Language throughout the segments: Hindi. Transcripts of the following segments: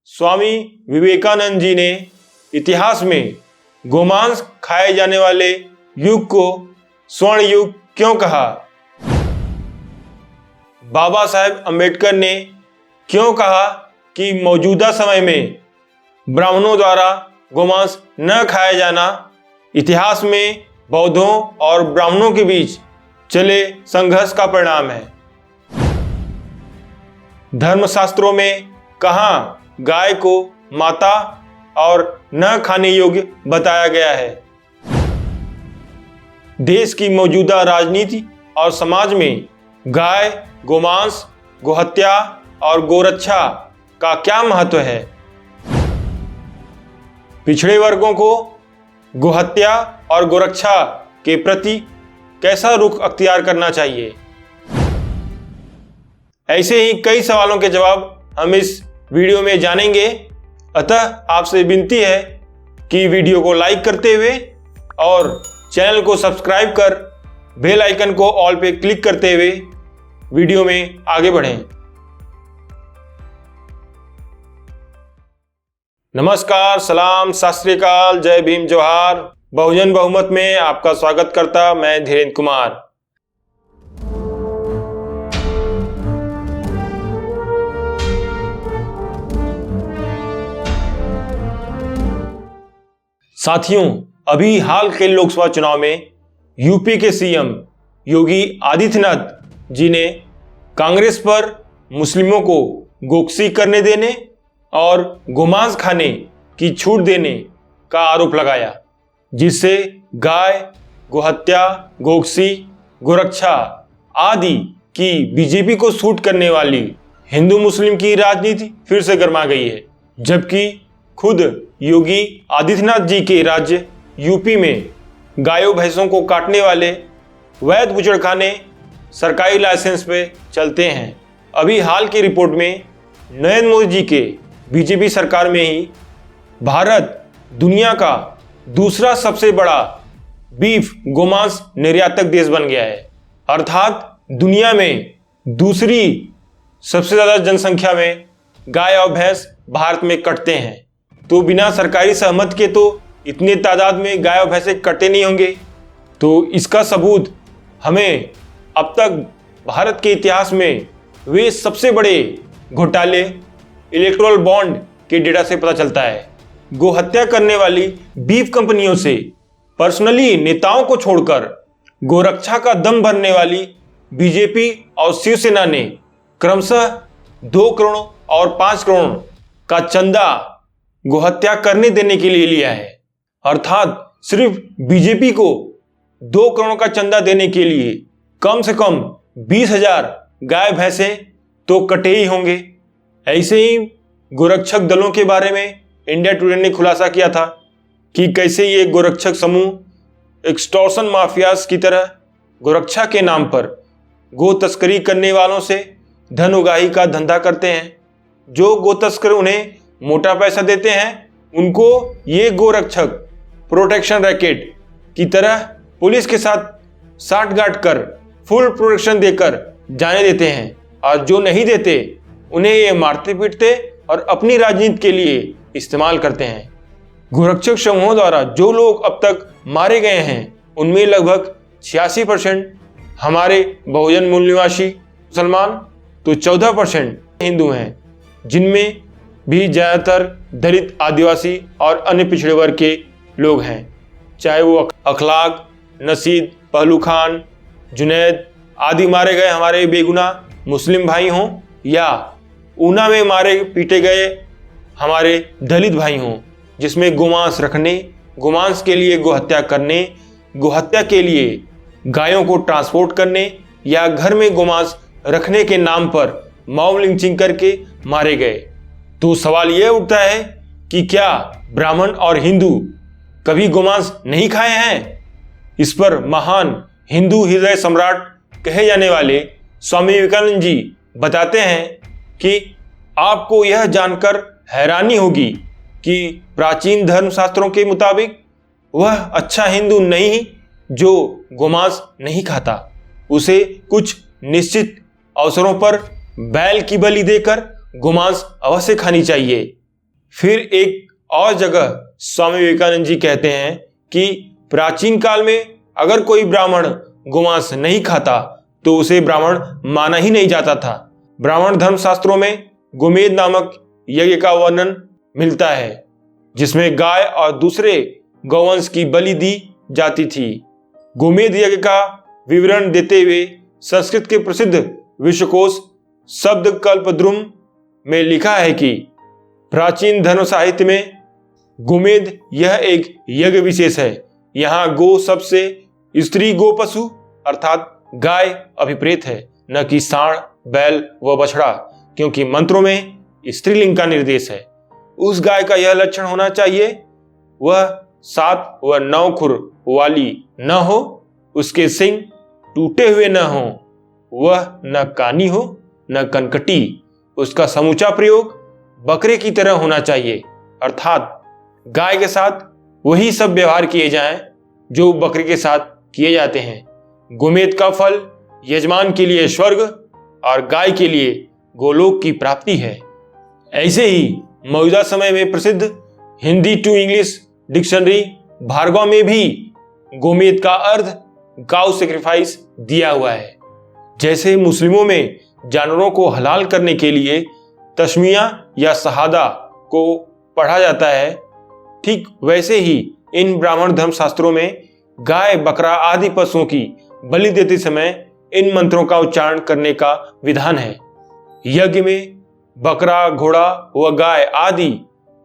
स्वामी विवेकानंद जी ने इतिहास में गोमांस खाए जाने वाले युग को स्वर्ण युग क्यों कहा? बाबा साहेब अम्बेडकर ने क्यों कहा कि मौजूदा समय में ब्राह्मणों द्वारा गोमांस न खाया जाना इतिहास में बौद्धों और ब्राह्मणों के बीच चले संघर्ष का परिणाम है? धर्मशास्त्रों में कहाँ गाय को माता और न खाने योग्य बताया गया है? देश की मौजूदा राजनीति और समाज में गाय, गोमांस, गोहत्या और गोरक्षा का क्या महत्व है? पिछड़े वर्गों को गोहत्या और गोरक्षा के प्रति कैसा रुख अख्तियार करना चाहिए? ऐसे ही कई सवालों के जवाब हम इस वीडियो में जानेंगे। अतः आपसे विनती है कि वीडियो को लाइक करते हुए और चैनल को सब्सक्राइब कर बेल आइकन को ऑल पे क्लिक करते हुए वीडियो में आगे बढ़ें। नमस्कार, सलाम, सत श्री अकाल, जय भीम, जोहार। बहुजन बहुमत में आपका स्वागत करता मैं धीरेन्द्र कुमार। साथियों, अभी हाल के लोकसभा चुनाव में यूपी के सीएम योगी आदित्यनाथ जी ने कांग्रेस पर मुस्लिमों को गोकसी करने देने और गोमांस खाने की छूट देने का आरोप लगाया, जिससे गाय, गोहत्या, गोकसी, गोरक्षा आदि की बीजेपी को सूट करने वाली हिंदू मुस्लिम की राजनीति फिर से गर्मा गई है। जबकि खुद योगी आदित्यनाथ जी के राज्य यूपी में गायों भैंसों को काटने वाले वैध बूचड़खाने सरकारी लाइसेंस पे चलते हैं। अभी हाल की रिपोर्ट में नरेंद्र मोदी जी के बीजेपी सरकार में ही भारत दुनिया का दूसरा सबसे बड़ा बीफ गोमांस निर्यातक देश बन गया है। अर्थात दुनिया में दूसरी सबसे ज़्यादा जनसंख्या में गाय और भैंस भारत में कटते हैं। तो बिना सरकारी सहमत के तो इतने तादाद में गाय और भैंसे कटे नहीं होंगे। तो इसका सबूत हमें अब तक भारत के इतिहास में वे सबसे बड़े घोटाले इलेक्टोरल बॉन्ड के डेटा से पता चलता है। गोहत्या करने वाली बीफ कंपनियों से पर्सनली नेताओं को छोड़कर गोरक्षा का दम भरने वाली बीजेपी और शिवसेना ने क्रमशः 2 करोड़ और 5 करोड़ का चंदा गोहत्या करने देने के लिए लिया है। अर्थात सिर्फ बीजेपी को 2 करोड़ का चंदा देने के लिए कम से कम 20,000 गाय भैंसे तो कटे ही होंगे। ऐसे ही गोरक्षक दलों के बारे में इंडिया टुडे ने खुलासा किया था कि कैसे ये गोरक्षक समूह एक्सटॉर्शन माफियाज की तरह गोरक्षा के नाम पर गो तस्करी करने वालों से धन उगाही का धंधा करते हैं। जो गो तस्कर उन्हें मोटा पैसा देते हैं, उनको ये गोरक्षक प्रोटेक्शन रैकेट की तरह पुलिस के साथ साठगांठ कर फुल प्रोटेक्शन देकर जाने देते हैं, और जो नहीं देते उन्हें ये मारते पीटते और अपनी राजनीति के लिए इस्तेमाल करते हैं। गोरक्षक समूहों द्वारा जो लोग अब तक मारे गए हैं, उनमें लगभग 86% हमारे बहुजन मूल निवासी मुसलमान, तो 14% हिंदू हैं, जिनमें भी ज़्यादातर दलित, आदिवासी और अन्य पिछड़े वर्ग के लोग हैं। चाहे वो अखलाक, नसीद, पहलू खान, जुनैद आदि मारे गए हमारे बेगुनाह मुस्लिम भाई हों, या ऊना में मारे पीटे गए हमारे दलित भाई हों, जिसमें गोमांस रखने, गोमांस के लिए गोहत्या करने, गोहत्या के लिए गायों को ट्रांसपोर्ट करने या घर में गोमांस रखने के नाम पर मॉब लिंचिंग करके मारे गए। तो सवाल यह उठता है कि क्या ब्राह्मण और हिंदू कभी गोमांस नहीं खाए हैं? इस पर महान हिंदू हृदय सम्राट कहे जाने वाले स्वामी विवेकानंद जी बताते हैं कि आपको यह जानकर हैरानी होगी कि प्राचीन धर्मशास्त्रों के मुताबिक वह अच्छा हिंदू नहीं जो गोमांस नहीं खाता। उसे कुछ निश्चित अवसरों पर बैल की बलि देकर गोमांस अवश्य खानी चाहिए। फिर एक और जगह स्वामी विवेकानंद जी कहते हैं कि प्राचीन काल में अगर कोई ब्राह्मण गोमांस नहीं खाता तो उसे ब्राह्मण माना ही नहीं जाता था। ब्राह्मण धर्मशास्त्रों में गोमेद नामक यज्ञ का वर्णन मिलता है जिसमें गाय और दूसरे गौवंश की बलि दी जाती थी। गोमेद यज्ञ का विवरण देते हुए संस्कृत के प्रसिद्ध विश्वकोश शब्द कल्पद्रुम में लिखा है कि प्राचीन धर्म साहित्य में गोमेद यह एक यज्ञ विशेष है। यहाँ गो सबसे स्त्री गो पशु अर्थात गाय अभिप्रेत है, न कि सांड, बैल व बछड़ा, क्योंकि मंत्रों में स्त्रीलिंग का निर्देश है। उस गाय का यह लक्षण होना चाहिए वह 7 व 9 खुर वाली न हो, उसके सिंग टूटे हुए न हो, वह न कानी हो न कनकटी, उसका समूचा प्रयोग बकरे की तरह होना चाहिए, अर्थात गाय के साथ वही सब व्यवहार किए जाएं जो बकरी के साथ किए जाते हैं। गोमेद का फल यजमान के लिए स्वर्ग और गाय के लिए गोलोक की प्राप्ति है। ऐसे ही मौजूदा समय में प्रसिद्ध Hindi to English dictionary Bhargava में भी गोमेद का अर्थ गाउ सेक्रीफाइस दिया हुआ है। जैसे मुस्लिमों में जानवरों को हलाल करने के लिए तस्मिया या शहादा को पढ़ा जाता है, ठीक वैसे ही इन ब्राह्मण धर्मशास्त्रों में गाय, बकरा आदि पशुओं की बलि देते समय इन मंत्रों का उच्चारण करने का विधान है। यज्ञ में बकरा, घोड़ा व गाय आदि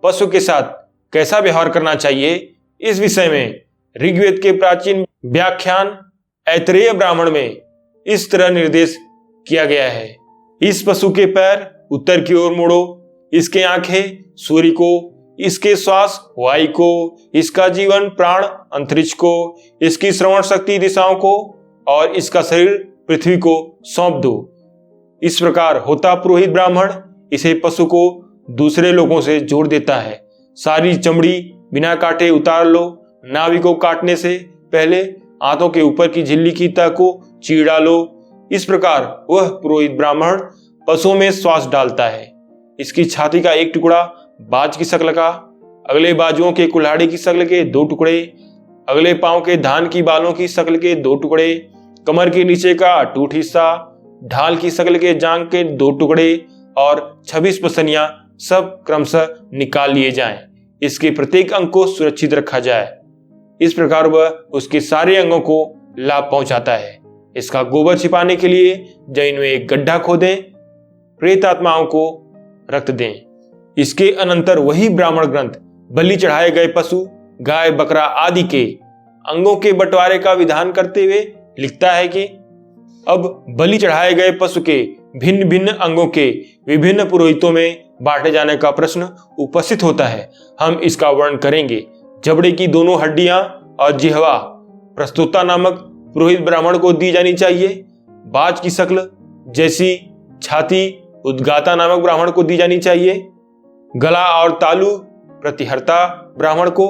पशु के साथ कैसा व्यवहार करना चाहिए, इस विषय में ऋग्वेद के प्राचीन व्याख्यान ऐतरेय ब्राह्मण में इस तरह निर्देश किया गया है। इस पशु के पैर उत्तर की ओर मोड़ो, इसके आंखें सूर्य को, इसके श्वास वायु को, इसका जीवन प्राण अंतरिक्ष को, इसकी श्रवण शक्ति दिशाओं को और इसका शरीर पृथ्वी को सौंप दो। इस प्रकार होता पुरोहित ब्राह्मण इसे पशु को दूसरे लोगों से जोड़ देता है। सारी चमड़ी बिना काटे उतार लो, नाभि को काटने से पहले हाथों के ऊपर की झिल्ली की तह को चीर डालो। इस प्रकार वह पुरोहित ब्राह्मण पशुओं में श्वास डालता है। इसकी छाती का एक टुकड़ा बाज की शक्ल का, अगले बाजुओं के कुल्हाड़ी की शक्ल के 2 टुकड़े, अगले पांव के धान की बालों की शक्ल के 2 टुकड़े, कमर के नीचे का अटूट हिस्सा, ढाल की शक्ल के जांग के 2 टुकड़े और 26 पसलियां सब क्रमशः निकाल लिए जाएं। इसके प्रत्येक अंग को सुरक्षित रखा जाए। इस प्रकार वह उसके सारे अंगों को लाभ पहुंचाता है। इसका गोबर छिपाने के लिए जमीन में एक गड्ढा खोदें, प्रेत आत्माओं को रक्त दें। इसके अनंतर वही ब्राह्मण ग्रंथ बलि चढ़ाए गए पशु, गाय, बकरा आदि के अंगों के बंटवारे का विधान करते हुए लिखता है कि अब बलि चढ़ाए गए पशु के भिन्न भिन्न अंगों के विभिन्न पुरोहितों में बांटे जाने का प्रश्न उपस्थित होता है। हम इसका वर्णन करेंगे। जबड़े की दोनों हड्डियां और जिह्वा प्रस्तुता नामक पुरोहित ब्राह्मण को दी जानी चाहिए। बाज की शक्ल जैसी छाती उद्गाता नामक ब्राह्मण को दी जानी चाहिए। गला और तालु प्रतिहर्ता ब्राह्मण को,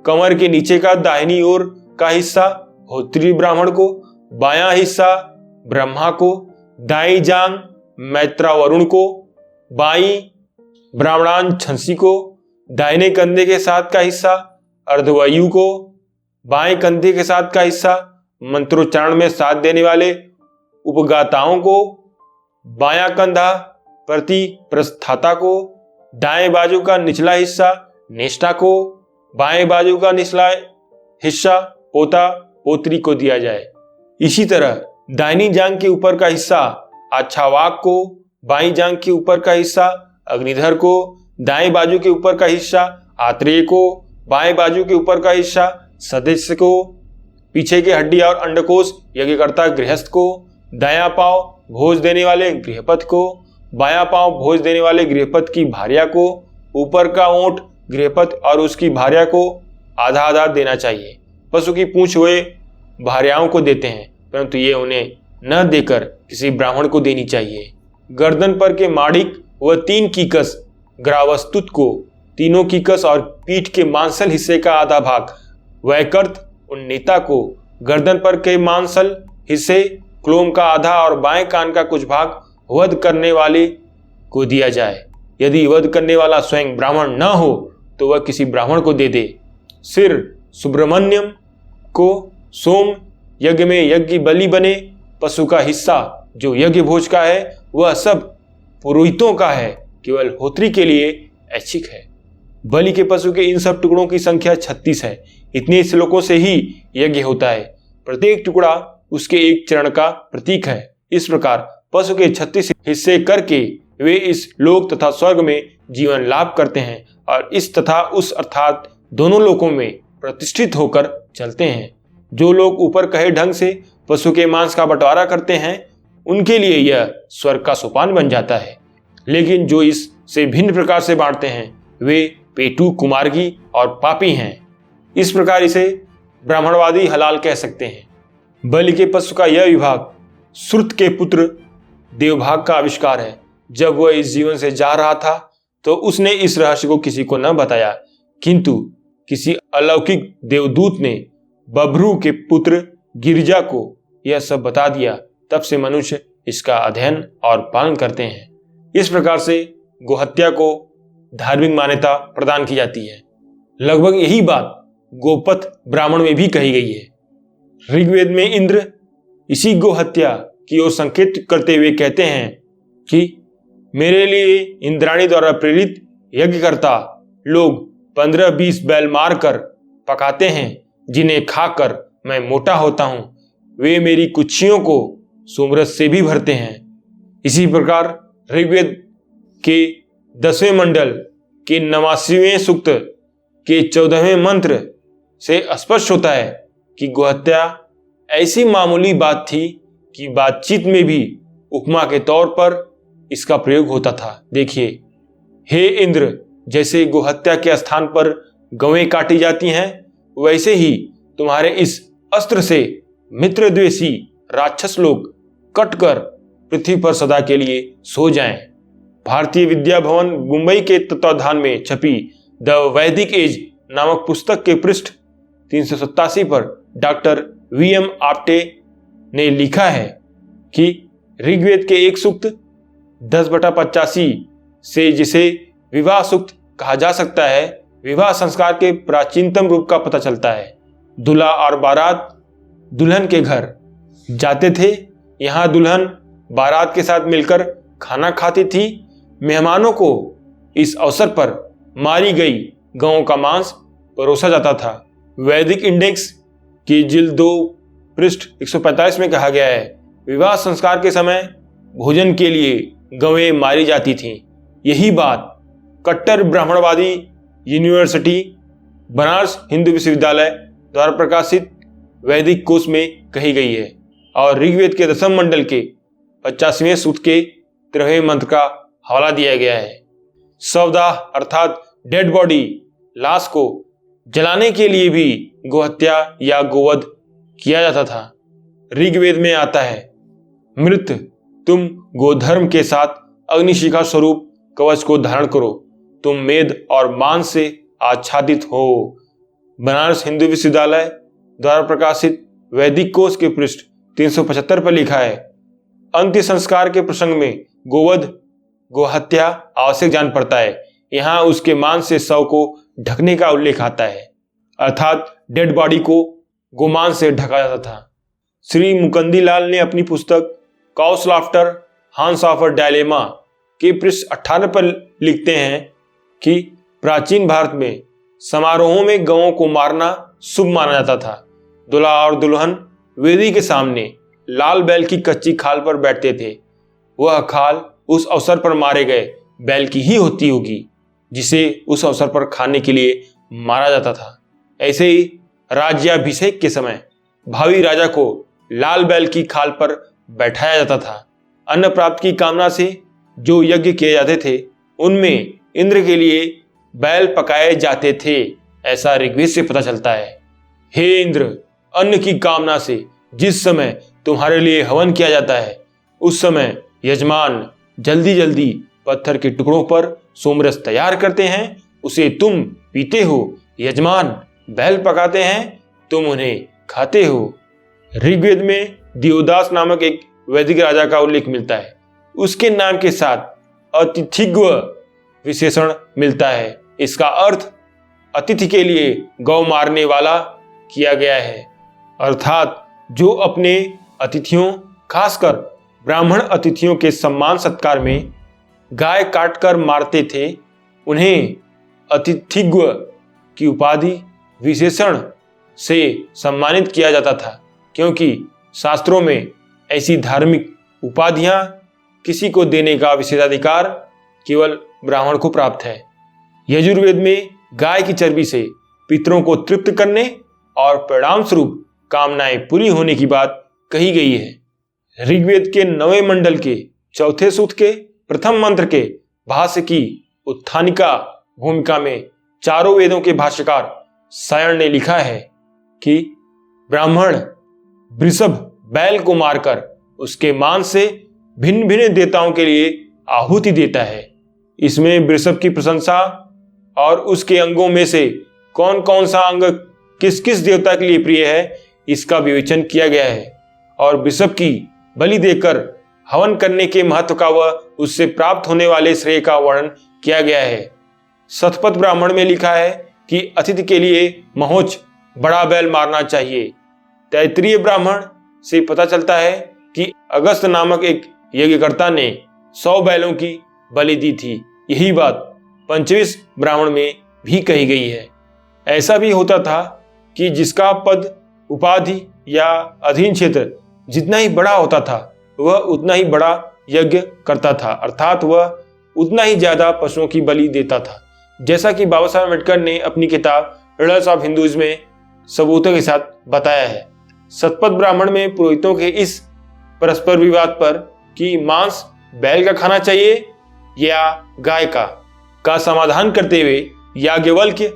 कमर के नीचे का दाहिनी ओर का हिस्सा होत्री ब्राह्मण को, बायां हिस्सा ब्रह्मा को, दाई जांग मैत्रावरुण को, बाई ब्राह्मणान छंसी को, दाहिने कंधे के साथ का हिस्सा अर्धवायु को, बाएं कंधे के साथ का हिस्सा मंत्रोच्चारण में साथ देने वाले उपगाताओं को, बायां कंधा प्रति प्रस्थाता को, दाएं बाजू का निचला हिस्सा नेष्टा को, बाएं बाजू का निचला हिस्सा पोता पोत्री को दिया जाए। इसी तरह दाहिनी जांग के ऊपर का हिस्सा आच्छावाक को, बाईं जांग के ऊपर का हिस्सा अग्निधर को, दाएं बाजू के ऊपर का हिस्सा आत्रेय को, बाएं बाजू के ऊपर का हिस्सा सदस्य को, पीछे के हड्डी और अंडकोश यज्ञकर्ता गृहस्थ को, दायां पांव भोज देने वाले गृहपथ को, बायां पांव भोज देने वाले गृहपथ की भार्या को, ऊपर का ओंठ गृहपथ और उसकी भार्या को आधा आधा देना चाहिए। पशु की पूंछ हुए भार्याओं को देते हैं, परंतु ये उन्हें न देकर किसी ब्राह्मण को देनी चाहिए। गर्दन पर के माड़िक व 3 कीकस ग्रावस्तुत को, तीनों कीकस और पीठ के मांसल हिस्से का आधा भाग वैकर्त उन्नीता को, गर्दन पर के मांसल हिस्से क्लोम का आधा और बाएं कान का कुछ भाग वध करने वाले को दिया जाए। यदि वध करने वाला स्वयं ब्राह्मण न हो तो वह किसी ब्राह्मण को दे दे। सिर सुब्रमण्यम को सोम यज्ञ में यज्ञ बलि बने, पशु का हिस्सा जो यज्ञ भोज का है वह सब पुरोहितों का है, केवल होत्री के लिए ऐच्छिक है। बलि के पशु के इन सब टुकड़ों की संख्या 36 है। इतने श्लोकों से ही यज्ञ होता है। प्रत्येक टुकड़ा उसके एक चरण का प्रतीक है। इस प्रकार पशु के 36 हिस्से करके वे इस लोक तथा स्वर्ग में जीवन लाभ करते हैं और इस तथा उस अर्थात दोनों लोकों में प्रतिष्ठित होकर चलते हैं। जो लोग ऊपर कहे ढंग से पशु के मांस का बंटवारा करते हैं उनके लिए यह स्वर्ग का सोपान बन जाता है, लेकिन जो इससे भिन्न प्रकार से बांटते हैं वे पेटू, कुमार्गी और पापी हैं। इस प्रकार इसे ब्राह्मणवादी हलाल कह सकते हैं। बलि के पशु का यह विभाग श्रुत के पुत्र देवभाग का आविष्कार है। जब वह इस जीवन से जा रहा था तो उसने इस रहस्य को किसी को न बताया, किंतु किसी अलौकिक देवदूत ने बभ्रू के पुत्र गिरिजा को यह सब बता दिया। तब से मनुष्य इसका अध्ययन और पालन करते हैं। इस प्रकार से गोहत्या को धार्मिक मान्यता प्रदान की जाती है। लगभग यही बात गोपथ ब्राह्मण में भी कही गई है। ऋग्वेद में इंद्र इसी गोहत्या की ओर संकेत करते हुए कहते हैं कि मेरे लिए इंद्राणी द्वारा प्रेरित यज्ञकर्ता लोग 15-20 बैल मारकर पकाते हैं, जिन्हें खाकर मैं मोटा होता हूं। वे मेरी कुच्छियों को सोमरस से भी भरते हैं। इसी प्रकार ऋग्वेद के 10वें मंडल के 89वें सूक्त के 14वें मंत्र से स्पष्ट होता है कि गोहत्या ऐसी मामूली बात थी कि बातचीत में भी उपमा के तौर पर इसका प्रयोग होता था। देखिए, हे इंद्र, जैसे गोहत्या के स्थान पर गवें काटी जाती हैं, वैसे ही तुम्हारे इस अस्त्र से मित्रद्वेषी राक्षस लोग कटकर पृथ्वी पर सदा के लिए सो जाएं। भारतीय विद्या भवन मुंबई के तत्वाधान में छपी द वैदिक एज नामक पुस्तक के पृष्ठ 387 पर डॉक्टर वी.एम. आप्टे ने लिखा है कि ऋग्वेद के एक सूक्त 10/85 से जिसे विवाह सूक्त कहा जा सकता है, विवाह संस्कार के प्राचीनतम रूप का पता चलता है। दूल्हा और बारात दुल्हन के घर जाते थे। यहाँ दुल्हन बारात के साथ मिलकर खाना खाती थी। मेहमानों को इस अवसर पर मारी गई गौं का मांस परोसा जाता था। वैदिक इंडेक्स की जिल्द 2 पृष्ठ 145 में कहा गया है, विवाह संस्कार के समय भोजन के लिए गवें मारी जाती थीं। यही बात कट्टर ब्राह्मणवादी यूनिवर्सिटी बनारस हिंदू विश्वविद्यालय द्वारा प्रकाशित वैदिक कोश में कही गई है और ऋग्वेद के 10वें मंडल के 50वें सूक्त के 13वें मंत्र का हवाला दिया गया है। शवदाह अर्थात डेड बॉडी, लाश को जलाने के लिए भी गोहत्या या गोवध किया जाता था। ऋग्वेद में आता है, मृत तुम गोधर्म के साथ अग्निशिखा स्वरूप कवच को धारण करो, तुम मेद और मांस से आच्छादित हो। बनारस हिंदू विश्वविद्यालय द्वारा प्रकाशित वैदिक कोश के पृष्ठ 375 पर लिखा है, अंत्य संस्कार के प्रसंग में गोवध गोहत्या आवश्यक जान पड़ता है। यहाँ उसके मांस से शव को ढकने का उल्लेख आता है, अर्थात डेड बॉडी को गोमांस से ढका जाता था। श्री मुकुंदीलाल ने अपनी पुस्तक cows laughter Hans of a dilemma के पृष्ठ 18 पर लिखते हैं कि प्राचीन भारत में समारोहों में गौओं को मारना शुभ माना जाता था। दूल्हा और दुल्हन वेदी के सामने लाल बैल की कच्ची खाल पर बैठते थे। वह खाल उस अवसर पर मारे गए बैल की ही होती होगी जिसे उस अवसर पर खाने के लिए मारा जाता था। ऐसे ही राज्याभिषेक के समय भावी राजा को लाल बैल की खाल पर बैठाया जाता था। अन्न प्राप्त की कामना से जो यज्ञ किए जाते थे उनमें इंद्र के लिए बैल पकाए जाते थे, ऐसा ऋग्वेद से पता चलता है। हे इंद्र, अन्न की कामना से जिस समय तुम्हारे लिए हवन किया जाता है उस समय यजमान जल्दी जल्दी पत्थर के टुकड़ों पर सोमरस तैयार करते हैं, उसे तुम पीते हो। यजमान बैल पकाते हैं, तुम उन्हें खाते हो। ऋग्वेद में दियोदास नामक एक वैदिक राजा का उल्लेख मिलता है। उसके नाम के साथ अतिथिग्व विशेषण मिलता है। इसका अर्थ अतिथि के लिए गौ मारने वाला किया गया है, अर्थात जो अपने अतिथियों, खासकर ब्राह्मण अतिथियों के सम्मान सत्कार में गाय काटकर मारते थे, उन्हें अतिथिज्ञ की उपाधि विशेषण से सम्मानित किया जाता था, क्योंकि शास्त्रों में ऐसी धार्मिक उपाधियां किसी को देने का विशेषाधिकार केवल ब्राह्मण को प्राप्त है। यजुर्वेद में गाय की चर्बी से पितरों को तृप्त करने और परिणाम स्वरूप कामनाएं पूरी होने की बात कही गई है। ऋग्वेद के 9वें मंडल के 4थे सूक्त के प्रथम मंत्र के भाष्य की उत्थानिका भूमिका में चारों वेदों के भाष्यकार सायण ने लिखा है कि ब्राह्मण वृषभ बैल को मारकर उसके मांस से भिन्न भिन्न देवताओं के लिए आहुति देता है। इसमें वृषभ की प्रशंसा और उसके अंगों में से कौन कौन सा अंग किस किस देवता के लिए प्रिय है, इसका विवेचन किया गया है और वृषभ की बलि देकर हवन करने के महत्व का व उससे प्राप्त होने वाले श्रेय का वर्णन किया गया है। शतपथ ब्राह्मण में लिखा है कि अतिथि के लिए महोच बड़ा बैल मारना चाहिए। तैत्तिरीय ब्राह्मण से पता चलता है कि अगस्त नामक एक यज्ञकर्ता ने 100 बैलों की बलि दी थी। यही बात पंचविश ब्राह्मण में भी कही गई है। ऐसा भी होता था कि जिसका पद, उपाधि या अधीन क्षेत्र जितना ही बड़ा होता था, वह उतना ही बड़ा यज्ञ करता था, अर्थात वह उतना ही ज्यादा पशुओं की बलि देता था। जैसा कि बाबा साहब अम्बेडकर ने अपनी किताब रिडल्स ऑफ हिंदुइज्म में सबूतों के साथ बताया है। शतपथ ब्राह्मण में पुरोहितों के इस परस्पर विवाद पर कि मांस बैल का खाना चाहिए या गाय का समाधान करते हुए याज्ञवल्क्य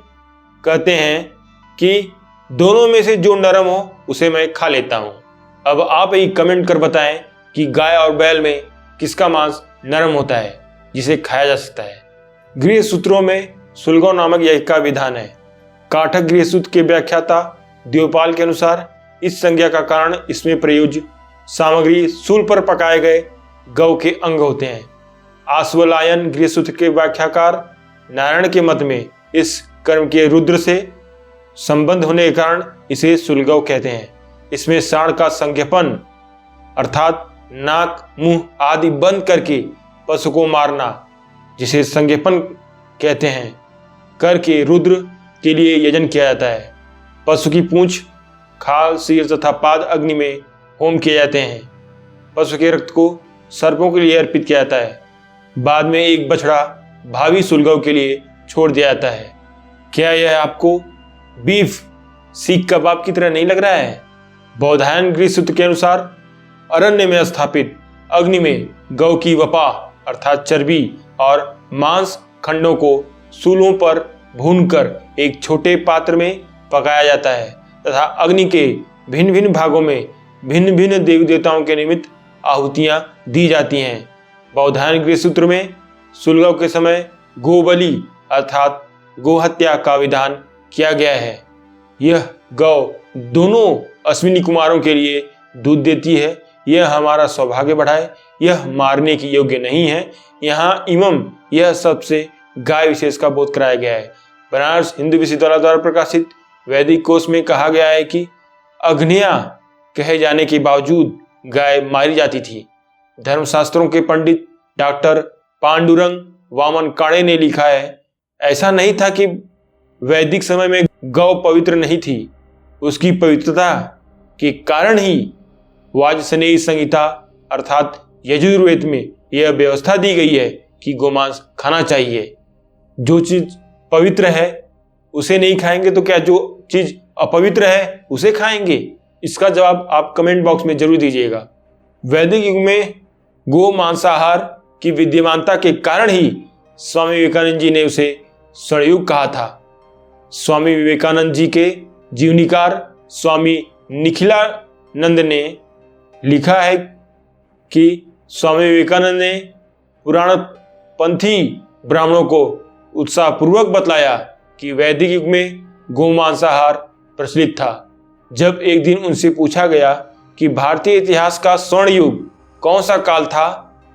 कहते हैं कि दोनों में से जो नरम हो उसे मैं खा लेता हूं। अब आप ही कमेंट कर बताएं कि गाय और बैल में किसका मांस नरम होता है जिसे खाया जा सकता है। गृह सूत्रों में सुलगौ नामक यज्ञ का विधान है। काठक गृह सूत्र के व्याख्याता देवपाल के अनुसार इस संज्ञा का कारण इसमें प्रयुज्य सामग्री सूल पर पकाए गए गौ के अंग होते हैं। आश्वलायन गृह सूत्र के व्याख्याकार नारायण के मत में इस कर्म के रुद्र से संबंध होने के कारण इसे सुलगौ कहते हैं। इसमें साण का संज्ञापन अर्थात नाक, मुंह आदि बंद करके पशु को मारना, जिसे संज्ञापन कहते हैं, करके रुद्र के लिए यजन किया जाता है। पशु की पूंछ, खाल, सिर तथा पाद अग्नि में होम किए जाते हैं। पशु के रक्त को सर्पों के लिए अर्पित किया जाता है। बाद में एक बछड़ा भावी सुलगौ के लिए छोड़ दिया जाता है। क्या यह आपको बीफ सीख कबाब की तरह नहीं लग रहा है? बौधायन गृह सूत्र के अनुसार अरण्य में स्थापित अग्नि में गौ की वपा अर्थात चर्बी और मांस खंडों को सूलों पर भूनकर एक छोटे पात्र में पकाया जाता है तथा अग्नि के भिन्न भिन्न भागों में भिन्न भिन्न देवी देवताओं के निमित्त आहुतियां दी जाती हैं। बौधायन गृह सूत्र में सुलगौ के समय गोबलि अर्थात गोहत्या का विधान किया गया है। यह गौ दोनों अश्विनी कुमारों के लिए दूध देती है। यह हमारा सौभाग्य बढ़ाए, यह मारने की योग्य नहीं है। यहाँ इमम यह सबसे गाय विशेष का बोध कराया गया है। बनारस हिंदू विश्वविद्यालय द्वारा प्रकाशित वैदिक कोश में कहा गया है कि अग्न्या कहे जाने के बावजूद गाय मारी जाती थी। धर्मशास्त्रों के पंडित डॉक्टर पांडुरंग वामन काणे ने लिखा है, ऐसा नहीं था कि वैदिक समय में गौ पवित्र नहीं थी, उसकी पवित्रता के कारण ही वाजसनेयी संहिता अर्थात यजुर्वेद में यह व्यवस्था दी गई है कि गोमांस खाना चाहिए। जो चीज पवित्र है उसे नहीं खाएंगे तो क्या जो चीज अपवित्र है उसे खाएंगे? इसका जवाब आप कमेंट बॉक्स में जरूर दीजिएगा। वैदिक युग में गो मांसाहार की विद्यमानता के कारण ही स्वामी विवेकानंद जी ने उसे स्वर्णयुग कहा था। स्वामी विवेकानंद जी के जीवनीकार स्वामी निखिलानंद ने लिखा है कि स्वामी विवेकानंद ने पुराणपंथी ब्राह्मणों को उत्साहपूर्वक बतलाया कि वैदिक युग में गोमांसाहार प्रचलित था। जब एक दिन उनसे पूछा गया कि भारतीय इतिहास का स्वर्ण युग कौन सा काल था,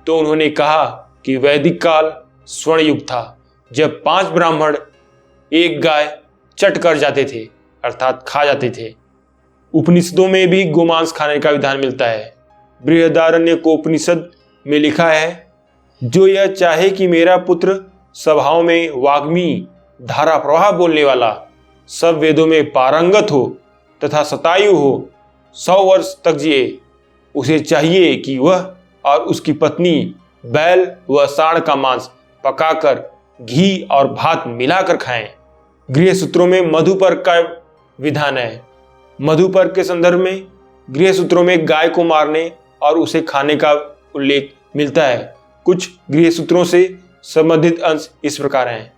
तो उन्होंने कहा कि वैदिक काल स्वर्ण युग था। जब 5 ब्राह्मण एक गाय चट कर जाते थे, अर्थात खा जाते थे। उपनिषदों में भी गोमांस खाने का विधान मिलता है। बृहदारण्यकोपनिषद में लिखा है, जो यह चाहे कि मेरा पुत्र सभाओं में वाग्मी धारा प्रवाह बोलने वाला, सब वेदों में पारंगत हो तथा शतायु हो, 100 वर्ष तक जिए, उसे चाहिए कि वह और उसकी पत्नी बैल व सांड का मांस पकाकर घी और भात मिलाकर खाएं। गृह सूत्रों में मधुपर्क का विधान है। मधुपर्क के संदर्भ में गृह सूत्रों में गाय को मारने और उसे खाने का उल्लेख मिलता है। कुछ गृह सूत्रों से संबंधित अंश इस प्रकार हैं।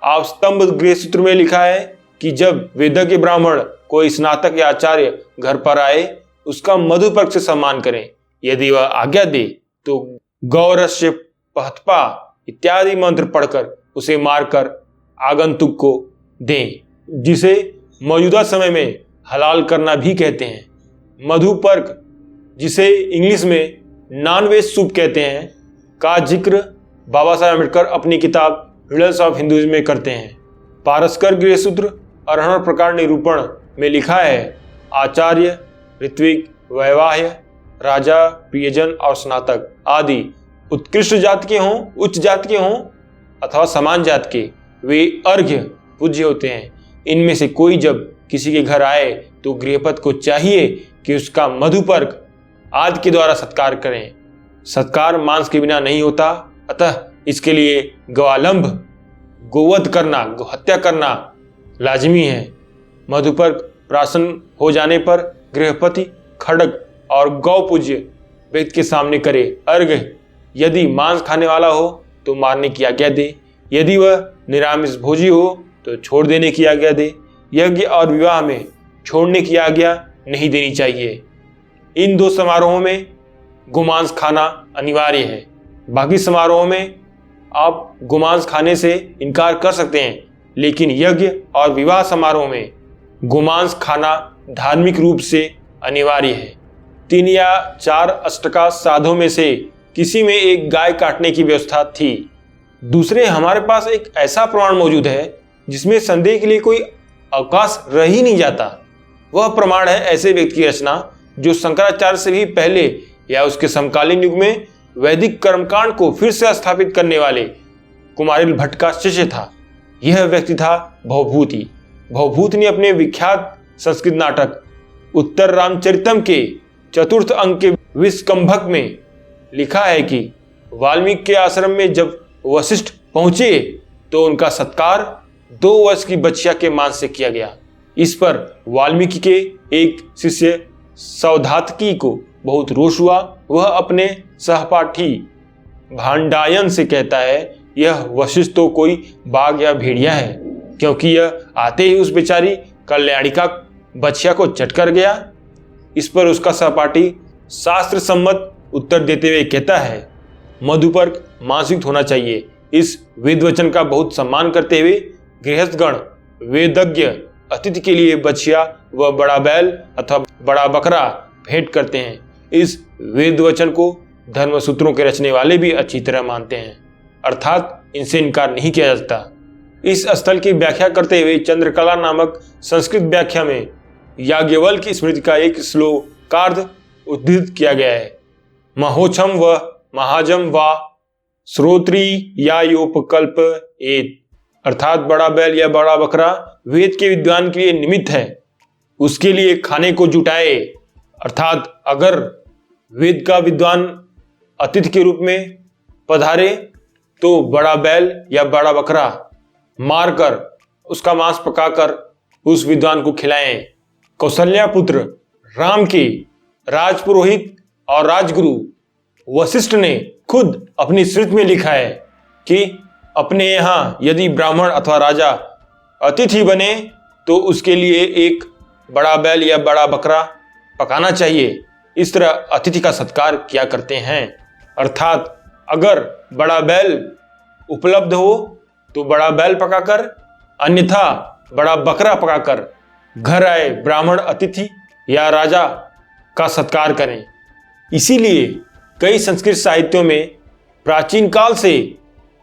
आपस्तंभ गृह सूत्र में लिखा है कि जब वेदज्ञ ब्राह्मण कोई स्नातक या आचार्य घर पर आए, उसका मधुपर्क से सम्मान करें। यदि वह आज्ञा दे तो गौरस्य पहत्पा इत्यादि मंत्र पढ़कर उसे मारकर आगंतुक को दें, जिसे मौजूदा समय में हलाल करना भी कहते हैं। मधुपर्क, जिसे इंग्लिश में नॉन वेज सूप कहते हैं, का जिक्र बाबा साहेब अम्बेडकर अपनी किताब रिडल्स ऑफ हिंदुइज्म में करते हैं। पारस्कर गृह सूत्र अरहण प्रकार निरूपण में लिखा है, आचार्य, ऋत्विक, वैवाह्य, राजा, प्रियजन और स्नातक आदि उत्कृष्ट जात के हों, उच्च जात के हों अथवा समान जात के, वे अर्घ्य पूज्य होते हैं। इनमें से कोई जब किसी के घर आए तो गृहपत को चाहिए कि उसका मधुपर्क आदि के द्वारा सत्कार करें। सत्कार मांस के बिना नहीं होता, अतः इसके लिए गवालंब, गोवध करना, गोहत्या करना लाजमी है। मधुपर्क प्राशन हो जाने पर गृहपति खड्ग और गौ पूज्य व्यक्ति के सामने करे अर्घ्य। यदि मांस खाने वाला हो तो मारने की आज्ञा दे, यदि वह निरामिष भोजी हो तो छोड़ देने की आज्ञा दे। यज्ञ और विवाह में छोड़ने की आज्ञा नहीं देनी चाहिए। इन 2 समारोहों में गोमांस खाना अनिवार्य है। बाकी समारोहों में आप गोमांस खाने से इनकार कर सकते हैं, लेकिन यज्ञ और विवाह समारोह में गोमांस खाना धार्मिक रूप से अनिवार्य है। 3 या 4 अष्टका साधों में से किसी में एक गाय काटने की व्यवस्था थी। दूसरे, हमारे पास एक ऐसा प्रमाण मौजूद है जिसमें संदेह के लिए कोई अवकाश रह ही नहीं जाता। वह प्रमाण है ऐसे व्यक्ति की रचना जो शंकराचार्य से भी पहले या उसके समकालीन युग में वैदिक कर्मकांड को फिर से स्थापित करने वाले कुमारिल भट्ट का शिष्य था। यह व्यक्ति था भवभूति। भवभूति ने अपने विख्यात संस्कृत नाटक उत्तर रामचरितम के 4th अंक के विस्कंभक में लिखा है कि वाल्मीकि के आश्रम में जब वशिष्ठ पहुंचे तो उनका सत्कार 2 वर्ष की बच्चिया के मांस से किया गया। इस पर वाल्मीकि के एक शिष्य सौधातकी को बहुत रोष हुआ। वह अपने सहपाठी भांडायन से कहता है, यह वशिष्ठ तो कोई बाघ या भेड़िया है, क्योंकि यह आते ही उस बेचारी कल्याणिका बच्चिया को चट कर गया। इस पर उसका सहपाठी शास्त्र सम्मत उत्तर देते हुए कहता है, मधुपर्क मांसयुक्त होना चाहिए। इस वेद वचन का बहुत सम्मान करते हुए गृहस्थगण वेदज्ञ अतिथि के लिए बछिया व बड़ा बैल अथवा बड़ा बकरा भेंट करते हैं। इस वेद वचन को धर्मसूत्रों के रचने वाले भी अच्छी तरह मानते हैं, अर्थात इनसे इनकार नहीं किया जाता। इस स्थल की व्याख्या करते हुए चंद्रकला नामक संस्कृत व्याख्या में याज्ञवल्क्य की स्मृति का एक श्लोकार्ध उद्धृत किया गया है। महोक्षम व महाजम व श्रोत्री या योपकल्प एत, अर्थात बड़ा बैल या बड़ा बकरा वेद के विद्वान के लिए निमित्त है, उसके लिए खाने को जुटाए। अर्थात अगर वेद का विद्वान अतिथि के रूप में पधारे तो बड़ा बैल या बड़ा बकरा मारकर उसका मांस पकाकर उस विद्वान को खिलाएं। कौशल्या पुत्र राम के राजपुरोहित और राजगुरु वशिष्ठ ने खुद अपनी स्मृति में लिखा है कि अपने यहाँ यदि ब्राह्मण अथवा राजा अतिथि बने तो उसके लिए एक बड़ा बैल या बड़ा बकरा पकाना चाहिए। इस तरह अतिथि का सत्कार किया करते हैं। अर्थात अगर बड़ा बैल उपलब्ध हो तो बड़ा बैल पकाकर, अन्यथा बड़ा बकरा पकाकर घर आए ब्राह्मण अतिथि या राजा का सत्कार करें। इसीलिए कई संस्कृत साहित्यों में प्राचीन काल से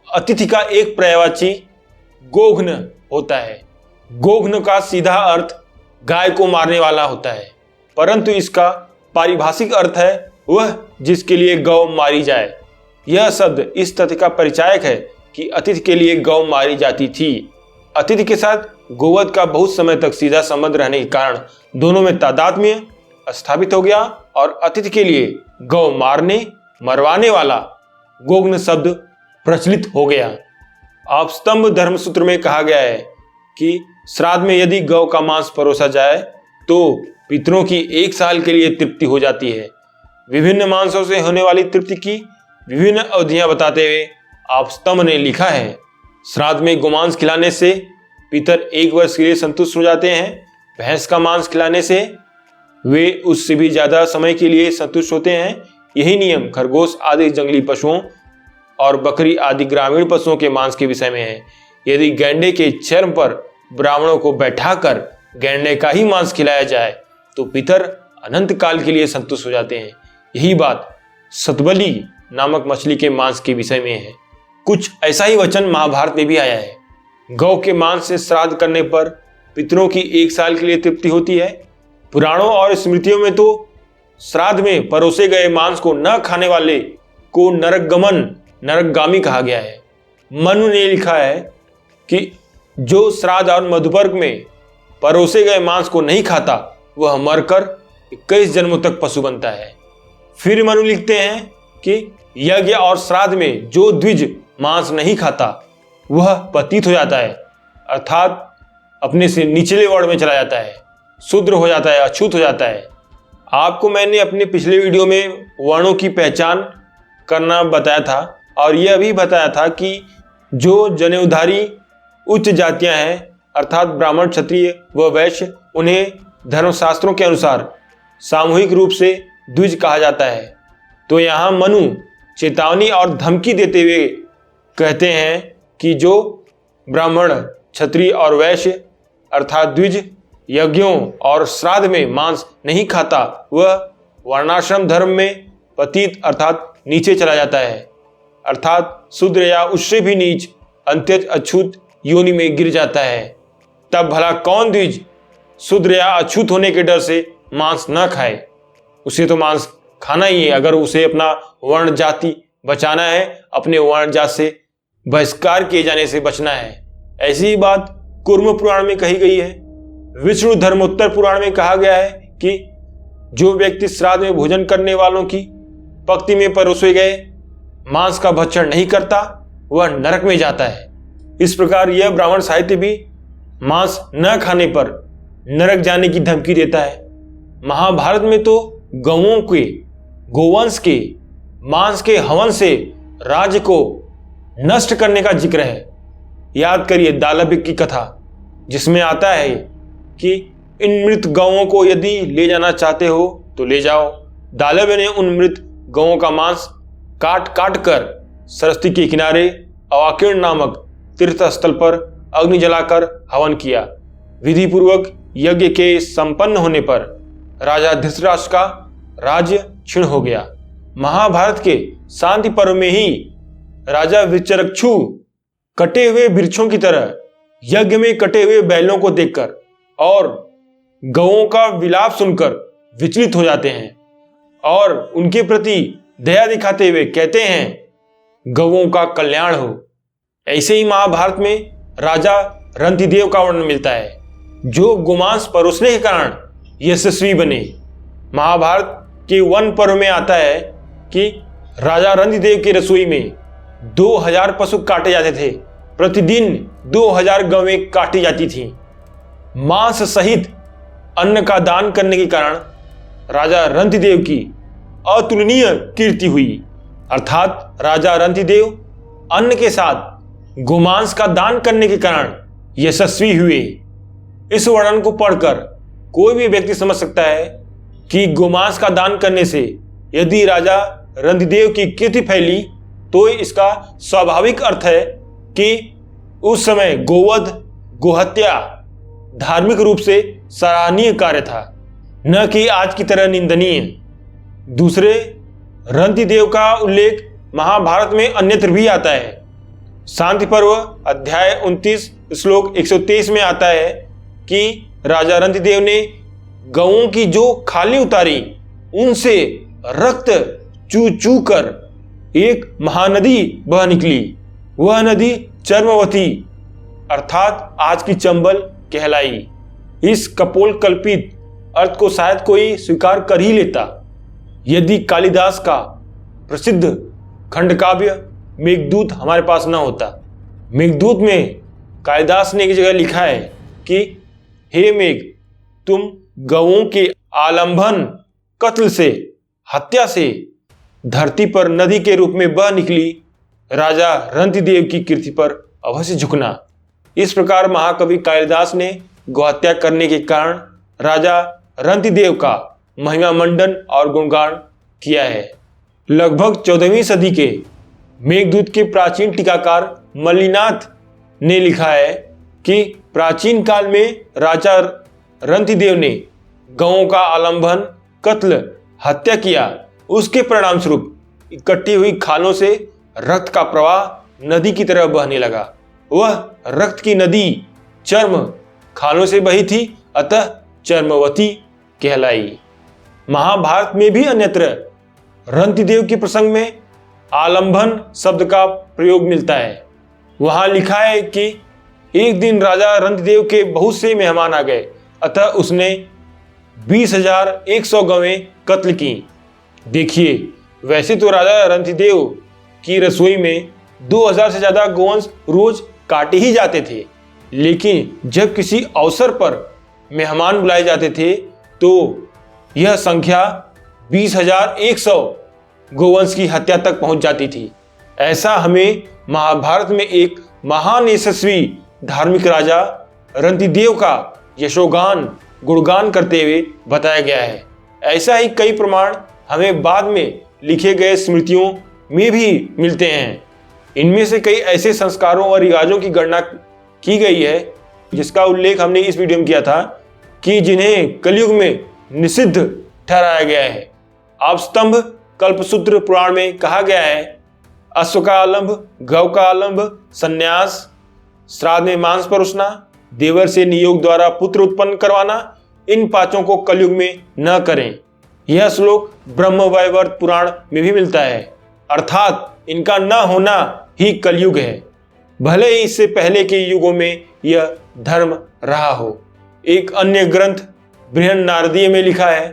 अतिथि का एक पर्यायवाची गोघ्न होता है। गोघ्न का सीधा अर्थ गाय को मारने वाला होता है, परंतु इसका पारिभाषिक अर्थ है वह जिसके लिए गौ मारी जाए। यह शब्द इस तथ्य का परिचायक है कि अतिथि के लिए गौ मारी जाती थी। अतिथि के साथ गोवध का बहुत समय तक सीधा संबंध रहने के कारण दोनों में तादात्म्य स्थापित हो गया और अतिथि के लिए गौ मारने मरवाने वाला गोघ्न शब्द प्रचलित हो गया। आपस्तंभ धर्मसूत्र में कहा गया है कि श्राद्ध में यदि गौ का मांस परोसा जाए तो पितरों की 1 साल के लिए तृप्ति हो जाती है। विभिन्न मांसों से होने वाली तृप्ति की विभिन्न अवधियां बताते हुए आपस्तंभ ने लिखा है, श्राद्ध में गोमांस खिलाने से पितर 1 वर्ष के लिए संतुष्ट हो जाते हैं। भैंस का मांस खिलाने से वे उससे भी ज्यादा समय के लिए संतुष्ट होते हैं। यही नियम खरगोश आदि जंगली पशुओं और बकरी आदि ग्रामीण पशुओं के मांस के विषय में है। यदि गैंडे के चर्म पर ब्राह्मणों को बैठाकर गैंडे का ही मांस खिलाया जाए तो पितर अनंत काल के लिए संतुष्ट हो जाते हैं। यही बात सतबली नामक मछली के मांस के विषय में है। कुछ ऐसा ही वचन महाभारत में भी आया है। गौ के मांस से श्राद्ध करने पर पितरों की 1 साल के लिए तृप्ति होती है। पुराणों और स्मृतियों में तो श्राद्ध में परोसे गए मांस को न खाने वाले को नरकगामी कहा गया है। मनु ने लिखा है कि जो श्राद्ध और मधुपर्क में परोसे गए मांस को नहीं खाता वह मरकर 21 जन्मों तक पशु बनता है। फिर मनु लिखते हैं कि यज्ञ और श्राद्ध में जो द्विज मांस नहीं खाता वह पतित हो जाता है, अर्थात अपने से निचले वर्ण में चला जाता है, शूद्र हो जाता है, अछूत हो जाता है। आपको मैंने अपने पिछले वीडियो में वर्णों की पहचान करना बताया था और यह भी बताया था कि जो जनेऊधारी उच्च जातियां हैं अर्थात ब्राह्मण, क्षत्रिय व वैश्य, उन्हें धर्मशास्त्रों के अनुसार सामूहिक रूप से द्विज कहा जाता है। तो यहाँ मनु चेतावनी और धमकी देते हुए कहते हैं कि जो ब्राह्मण, क्षत्रिय और वैश्य अर्थात द्विज यज्ञों और श्राद्ध में मांस नहीं खाता वह वर्णाश्रम धर्म में पतित अर्थात नीचे चला जाता है, अर्थात शूद्र या उससे भी नीच अंत्यज अछूत योनि में गिर जाता है। तब भला कौन द्विज शूद्र या अछूत होने के डर से मांस न खाए? उसे तो मांस खाना ही है अगर उसे अपना वर्ण जाति बचाना है, अपने वर्ण जात से बहिष्कार किए जाने से बचना है। ऐसी ही बात कूर्म पुराण में कही गई है। विष्णु धर्मोत्तर पुराण में कहा गया है कि जो व्यक्ति श्राद्ध में भोजन करने वालों की पंक्ति में परोसे गए मांस का भक्षण नहीं करता वह नरक में जाता है। इस प्रकार यह ब्राह्मण साहित्य भी मांस न खाने पर नरक जाने की धमकी देता है। महाभारत में तो गौओं के गोवंश के मांस के हवन से राज्य को नष्ट करने का जिक्र है। याद करिए दालव्य की कथा, जिसमें आता है कि इन मृत गौओं को यदि ले जाना चाहते हो तो ले जाओ। दालव्य ने उन मृत गौओं का मांस काट काट कर सरस्वती के किनारे अवाकीर्ण नामक तीर्थ स्थल पर अग्नि जलाकर हवन किया। विधि पूर्वक यज्ञ के संपन्न होने पर राजा धृतराष्ट्र का राज्य क्षीण हो गया। महाभारत के शांति पर्व में ही राजा वृक्षरक्षु कटे हुए वृक्षों की तरह यज्ञ में कटे हुए बैलों को देखकर और गौओं का विलाप सुनकर विचलित हो जाते हैं और उनके प्रति दया दिखाते हुए कहते हैं गौओं का कल्याण हो। ऐसे ही महाभारत में राजा रंतिदेव का वर्णन मिलता है जो गोमांस परोसने के कारण यशस्वी बने। महाभारत के वन पर्व में आता है कि राजा रंतिदेव की रसोई में 2000 पशु काटे जाते थे। प्रतिदिन 2000 गौएं काटी जाती थीं। मांस सहित अन्न का दान करने के कारण राजा रंतिदेव की अतुलनीय कीर्ति हुई, अर्थात राजा रंतिदेव अन्न के साथ गोमांस का दान करने के कारण यशस्वी हुए। इस वर्णन को पढ़कर कोई भी व्यक्ति समझ सकता है कि गोमांस का दान करने से यदि राजा रंतिदेव की कीर्ति फैली तो इसका स्वाभाविक अर्थ है कि उस समय गोवध गोहत्या धार्मिक रूप से सराहनीय कार्य था, न कि आज की तरह निंदनीय। दूसरे रंतिदेव का उल्लेख महाभारत में अन्यत्र भी आता है। शांति पर्व अध्याय 29 श्लोक 123 में आता है कि राजा रंतिदेव ने गऊओं की जो खाली उतारी उनसे रक्त चू चू कर एक महानदी बह निकली। वह नदी चर्मवती अर्थात आज की चंबल कहलाई। इस कपोल कल्पित अर्थ को शायद कोई स्वीकार कर ही लेता यदि कालिदास का प्रसिद्ध खंडकाव्य मेघदूत हमारे पास न होता। मेघदूत में कालिदास ने एक जगह लिखा है कि हे मेघ, तुम गौओं के आलंबन, कत्ल से, हत्या से धरती पर नदी के रूप में बह निकली राजा रंतिदेव की कीर्ति पर अवश्य झुकना। इस प्रकार महाकवि कालिदास ने गौहत्या करने के कारण राजा रंतिदेव का महिमा मंडन और गुणगान किया है। लगभग 14वीं सदी के मेघदूत के प्राचीन टीकाकार मल्लिनाथ ने लिखा है कि प्राचीन काल में राजा रंतिदेव ने गौओं का आलंबन, कत्ल, हत्या किया। उसके परिणाम स्वरूप इकट्ठी हुई खालों से रक्त का प्रवाह नदी की तरह बहने लगा। वह रक्त की नदी चर्म खालों से बही थी, अतः चर्मवती कहलाई। महाभारत में भी अन्यत्र रंतिदेव के प्रसंग में आलंबन शब्द का प्रयोग मिलता है। वहां लिखा है कि एक दिन राजा रंतिदेव के बहुत से मेहमान आ गए, अतः उसने 20,100 गवें कत्ल की। देखिए, वैसे तो राजा रंतिदेव की रसोई में 2000 से ज्यादा गोवंश रोज काटे ही जाते थे, लेकिन जब किसी अवसर पर मेहमान बुलाए जाते थे तो यह संख्या 20,100 गोवंश की हत्या तक पहुंच जाती थी। ऐसा हमें महाभारत में एक महान यशस्वी धार्मिक राजा रंतिदेव का यशोगान, गुणगान करते हुए बताया गया है। ऐसा ही कई प्रमाण हमें बाद में लिखे गए स्मृतियों में भी मिलते हैं। इनमें से कई ऐसे संस्कारों और रिवाजों की गणना की गई है जिसका उल्लेख हमने इस वीडियो में किया था कि जिन्हें कलयुग में निषिद्ध ठहराया गया है। आपस्तंभ कल्पसूत्र पुराण में कहा गया है, अश्व का आलंब, गौ का आलंब, संन्यास, श्राद्ध में मांस परोसना, देवर से नियोग द्वारा पुत्र उत्पन्न करवाना, इन पांचों को कलयुग में न करें। यह श्लोक ब्रह्मवैवर्त पुराण में भी मिलता है, अर्थात इनका न होना ही कलयुग है, भले ही इससे पहले के युगों में यह धर्म रहा हो। एक अन्य ग्रंथ बृहन नारदीय में लिखा है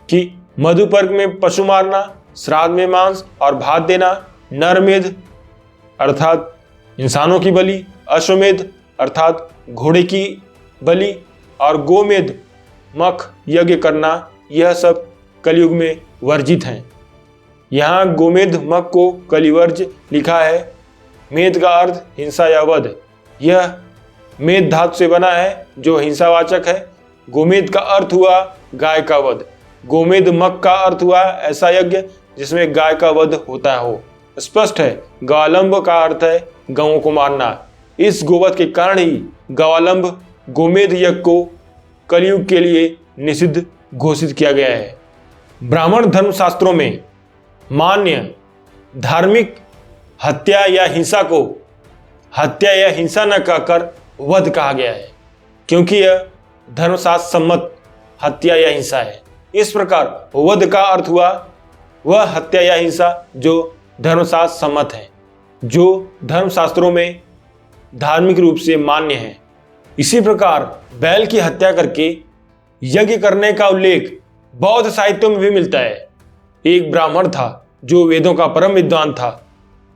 कि मधुपर्क में पशु मारना, श्राद्ध में मांस और भात देना, नरमेध अर्थात इंसानों की बलि, अश्वमेध अर्थात घोड़े की बलि और गोमेध मख यज्ञ करना, यह सब कलयुग में वर्जित हैं। यहाँ गोमेध मख को कलिवर्ज लिखा है। मेध का अर्थ हिंसा या वध। यह मेध धातु से बना है जो हिंसावाचक है। गोमेध का अर्थ हुआ गाय का वध। गोमेध मख का अर्थ हुआ ऐसा यज्ञ जिसमें गाय का वध होता हो। स्पष्ट है, गवालंब का अर्थ है गौओं को मारना। इस गोवध के कारण ही गवालंब गोमेध यज्ञ को कलयुग के लिए निषिद्ध घोषित किया गया है। ब्राह्मण धर्मशास्त्रों में मान्य धार्मिक हत्या या हिंसा को हत्या या हिंसा न कहकर वध कहा गया है, क्योंकि यह धर्मशास्त्र सम्मत हत्या या हिंसा है। इस प्रकार वध का अर्थ हुआ वह हत्या या हिंसा जो धर्मशास्त्र सम्मत है, जो धर्मशास्त्रों में धार्मिक रूप से मान्य है। इसी प्रकार बैल की हत्या करके यज्ञ करने का उल्लेख बौद्ध साहित्यों में भी मिलता है। एक ब्राह्मण था जो वेदों का परम विद्वान था।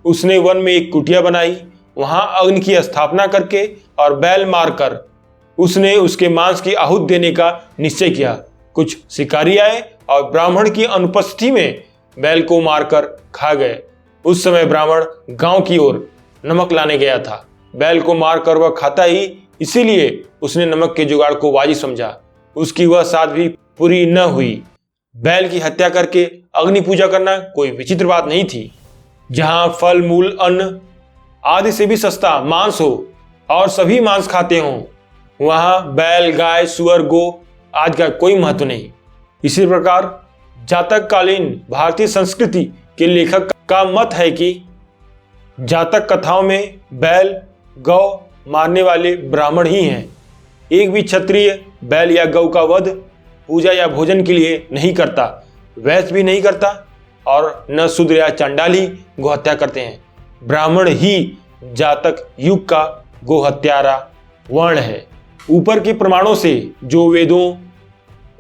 उसने वन में एक कुटिया बनाई, वहां अग्नि की स्थापना करके और बैल मारकर उसने उसके मांस की आहुति देने का निश्चय किया। कुछ शिकारी आए और ब्राह्मण की अनुपस्थिति में बैल को मारकर खा गए। उस समय ब्राह्मण गांव की ओर नमक लाने गया था। बैल को मारकर वह खाता ही, इसीलिए उसने नमक के जुगाड़ को वाजिब समझा। उसकी वह साध भी पूरी न हुई। बैल की हत्या करके अग्नि पूजा करना कोई विचित्र बात नहीं थी। जहां फल मूल अन्न आदि से भी सस्ता मांस हो और सभी मांस खाते हों, वहां बैल, गाय, सुअर, गो आदि का कोई महत्व नहीं। इसी प्रकार जातक कालीन भारतीय संस्कृति के लेखक का मत है कि जातक कथाओं में बैल गौ मारने वाले ब्राह्मण ही हैं। एक भी क्षत्रिय बैल या गौ का वध पूजा या भोजन के लिए नहीं करता, वैश्य भी नहीं करता, और न शूद्र या चांडाल ही गोहत्या करते हैं। ब्राह्मण ही जातक युग का गोहत्यारा वर्ण है। ऊपर के प्रमाणों से जो वेदों,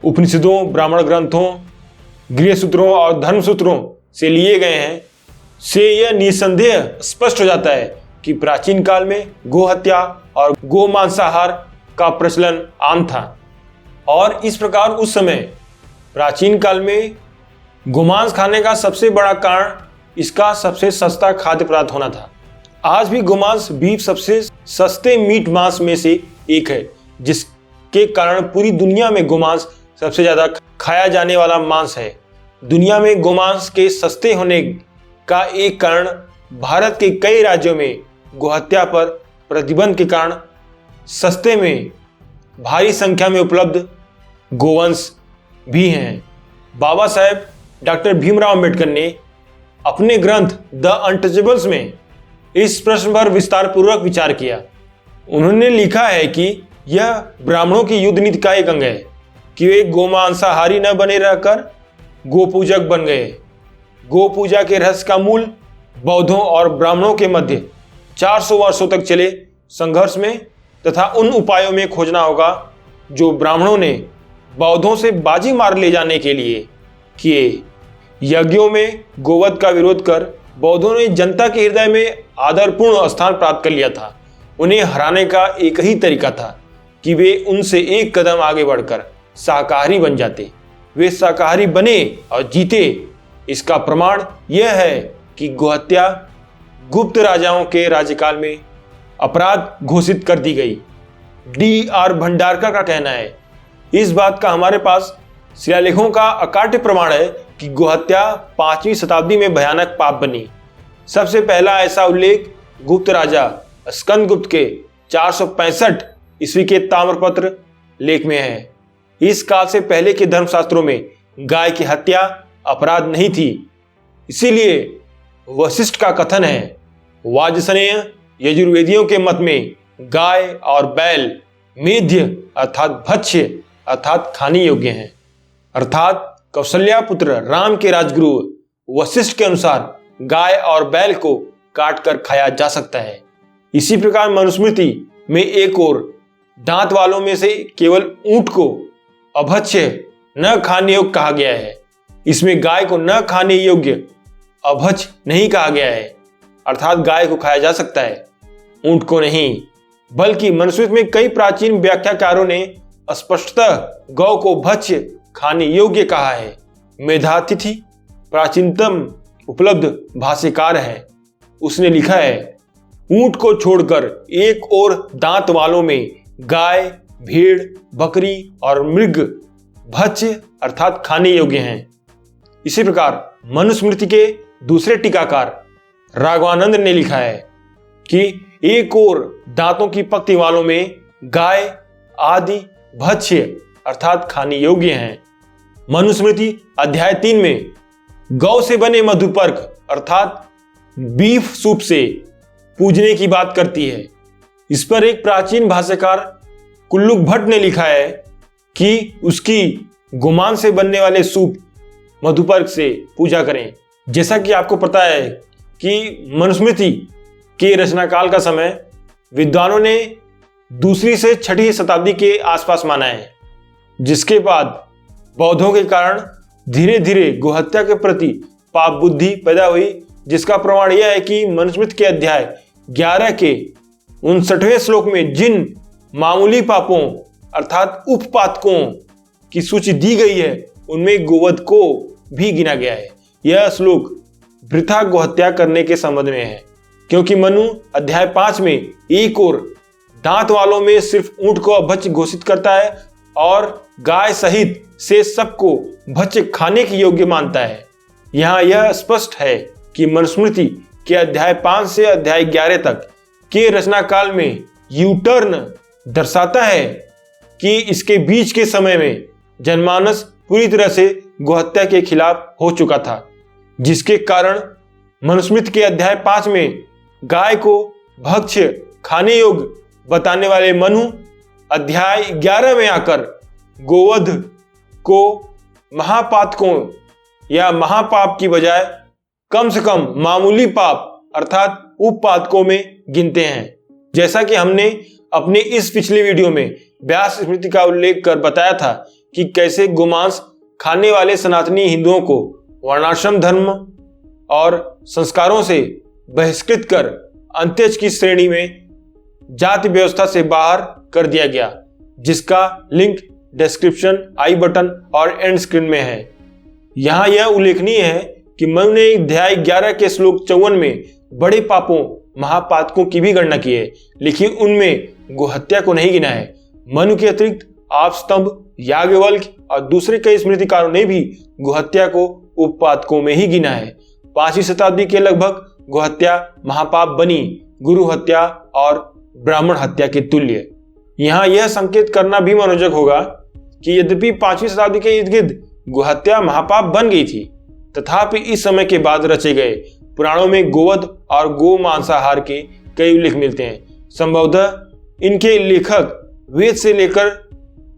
उपनिषदों, ब्राह्मण ग्रंथों, गृह सूत्रों और धर्म सूत्रों से लिए गए हैं, से यह निसंदेह स्पष्ट हो जाता है कि प्राचीन काल में गोहत्या और गो मांसाहार का प्रचलन आम था। और इस प्रकार उस समय प्राचीन काल में गोमांस खाने का सबसे बड़ा कारण इसका सबसे सस्ता खाद्य पदार्थ होना था। आज भी गोमांस बीफ सबसे सस्ते मीट मांस में से एक है, जिसके कारण पूरी दुनिया में गोमांस सबसे ज्यादा खाया जाने वाला मांस है। दुनिया में गोमांस के सस्ते होने का एक कारण भारत के कई राज्यों में गोहत्या पर प्रतिबंध के कारण सस्ते में भारी संख्या में उपलब्ध गोवंश भी हैं। बाबा साहेब डॉक्टर भीमराव अंबेडकर ने अपने ग्रंथ द अनटचेबल्स में इस प्रश्न पर विस्तार पूर्वक विचार किया। उन्होंने लिखा है कि यह ब्राह्मणों की युद्ध नीति का एक अंग है कि वे गोमांसाहारी न बने रहकर गोपूजक बन गए। गो पूजा के रहस्य का मूल बौद्धों और ब्राह्मणों के मध्य 400 वर्षों तक चले संघर्ष में तथा उन उपायों में खोजना होगा जो ब्राह्मणों ने बौद्धों से बाजी मार ले जाने के लिए किए। यज्ञों में गोवध का विरोध कर बौद्धों ने जनता के हृदय में आदरपूर्ण स्थान प्राप्त कर लिया था। उन्हें हराने का एक ही तरीका था कि वे उनसे एक कदम आगे बढ़कर शाकाहारी बन जाते। वे शाकाहारी बने और जीते। इसका प्रमाण यह है कि गोहत्या गुप्त राजाओं के राज्यकाल में अपराध घोषित कर दी गई। D.R. भंडारकर का कहना है, इस बात का हमारे पास शिलालेखों का अकाट्य प्रमाण है कि गोहत्या 5वीं शताब्दी में भयानक पाप बनी। सबसे पहला ऐसा उल्लेख गुप्त राजा स्कंदगुप्त के 465 ईस्वी के ताम्रपत्र लेख में है। इस काल से पहले के धर्मशास्त्रों में गाय की हत्या अपराध नहीं थी। इसीलिए वशिष्ठ का कथन है, वाजसनेय यजुर्वेदियों के मत में गाय और बैल मेध्य अर्थात भक्ष्य अर्थात खाने योग्य हैं। अर्थात कौशल्या पुत्र राम के राजगुरु वशिष्ठ के अनुसार गाय और बैल को काट कर खाया जा सकता है। इसी प्रकार मनुस्मृति में एक और दांत वालों में से केवल ऊंट को अभक्ष्य न खाने योग्य कहा गया है। इसमें गाय को न खाने योग्य अभक्ष्य नहीं कहा गया है, अर्थात गाय को खाया जा सकता है, ऊंट को नहीं। बल्कि मनुस्मृति में कई प्राचीन व्याख्याकारों ने स्पष्टतः गौ को भक्ष्य खाने योग्य कहा है। मेधातिथि प्राचीनतम उपलब्ध भाष्यकार है। उसने लिखा है, ऊंट को छोड़कर एक और दांत वालों में गाय, भेड़, बकरी और मृग भक्ष्य अर्थात खाने योग्य हैं। इसी प्रकार मनुस्मृति के दूसरे टीकाकार राघवानंद ने लिखा है कि एक और दांतों की पंक्ति वालों में गाय आदि भक्ष्य अर्थात खाने योग्य हैं। मनुस्मृति अध्याय 3 में गौ से बने मधुपर्क अर्थात बीफ सूप से पूजने की बात करती है। इस पर एक प्राचीन भाष्यकार कुल्लुक भट्ट ने लिखा है कि उसकी गुमान से बनने वाले सूप मधुपर्क से पूजा करें। जैसा कि आपको पता है कि मनुस्मृति के रचनाकाल का समय विद्वानों ने 2री से 6ठी शताब्दी के आसपास माना है, जिसके बाद बौद्धों के कारण धीरे धीरे गोहत्या के प्रति पाप बुद्धि पैदा हुई, जिसका प्रमाण यह है कि मनुस्मृति के अध्याय 11 के 59वें श्लोक में जिन मामूली पापों अर्थात उपपातकों की सूची दी गई है उनमें गोवध को भी गिना गया है। यह श्लोक वृथा गोहत्या करने के संबंध में है, क्योंकि मनु अध्याय 5 में एक और दांत वालों में सिर्फ ऊंट को अभक्ष्य घोषित करता है और गाय सहित से सबको भक्ष्य खाने के योग्य मानता है। यहाँ यह स्पष्ट है कि मनुस्मृति के अध्याय 5 से अध्याय 11 तक के रचना काल में यूटर्न दर्शाता है कि इसके बीच के समय में जनमानस पूरी तरह से गोहत्या के खिलाफ हो चुका था, जिसके कारण मनुस्मृति के अध्याय 5 में गाय को भक्ष्य खाने योग्य बताने वाले मनु अध्याय 11 में आकर गोवध को महापातकों या महापाप की बजाय कम से कम मामूली पाप अर्थात उपपातकों में गिनते हैं। जैसा कि हमने अपने इस पिछले वीडियो में व्यास स्मृति का उल्लेख कर बताया था कि कैसे गोमांस खाने वाले सनातनी हिंदुओं को वर्णाश्रम धर्म और संस्कारों से बहिष्कृत कर अंत्येष्टि की श्रेणी में जाति व्यवस्था से बाहर कर दिया गया, जिसका लिंक डिस्क्रिप्शन, आई बटन और एंड स्क्रीन में है। यहाँ यह उल्लेखनीय है कि मनु ने अध्याय 11 के श्लोक 54 में बड़े पापों महापातकों की भी गणना की है, लेकिन उनमें गोहत्या को नहीं गिना है। मनु के अतिरिक्त आपस्तंभ, याज्ञवल्क्य और दूसरे कई स्मृतिकारों ने भी गोहत्या को उपपातकों में ही गिना है। 5वीं शताब्दी के लगभग गोहत्या महापाप बनी गुरु हत्या और ब्राह्मण हत्या के तुल्य। यहाँ यह संकेत करना भी मनोरंजक होगा कि यद्यपि 5वीं शताब्दी के इर्द गिर्द गोहत्या महापाप बन गई थी, तथापि इस समय के बाद रचे गए पुराणों में गोवध और गो मांसाहार के कई उल्लेख मिलते हैं। संभवतः इनके लेखक वेद से लेकर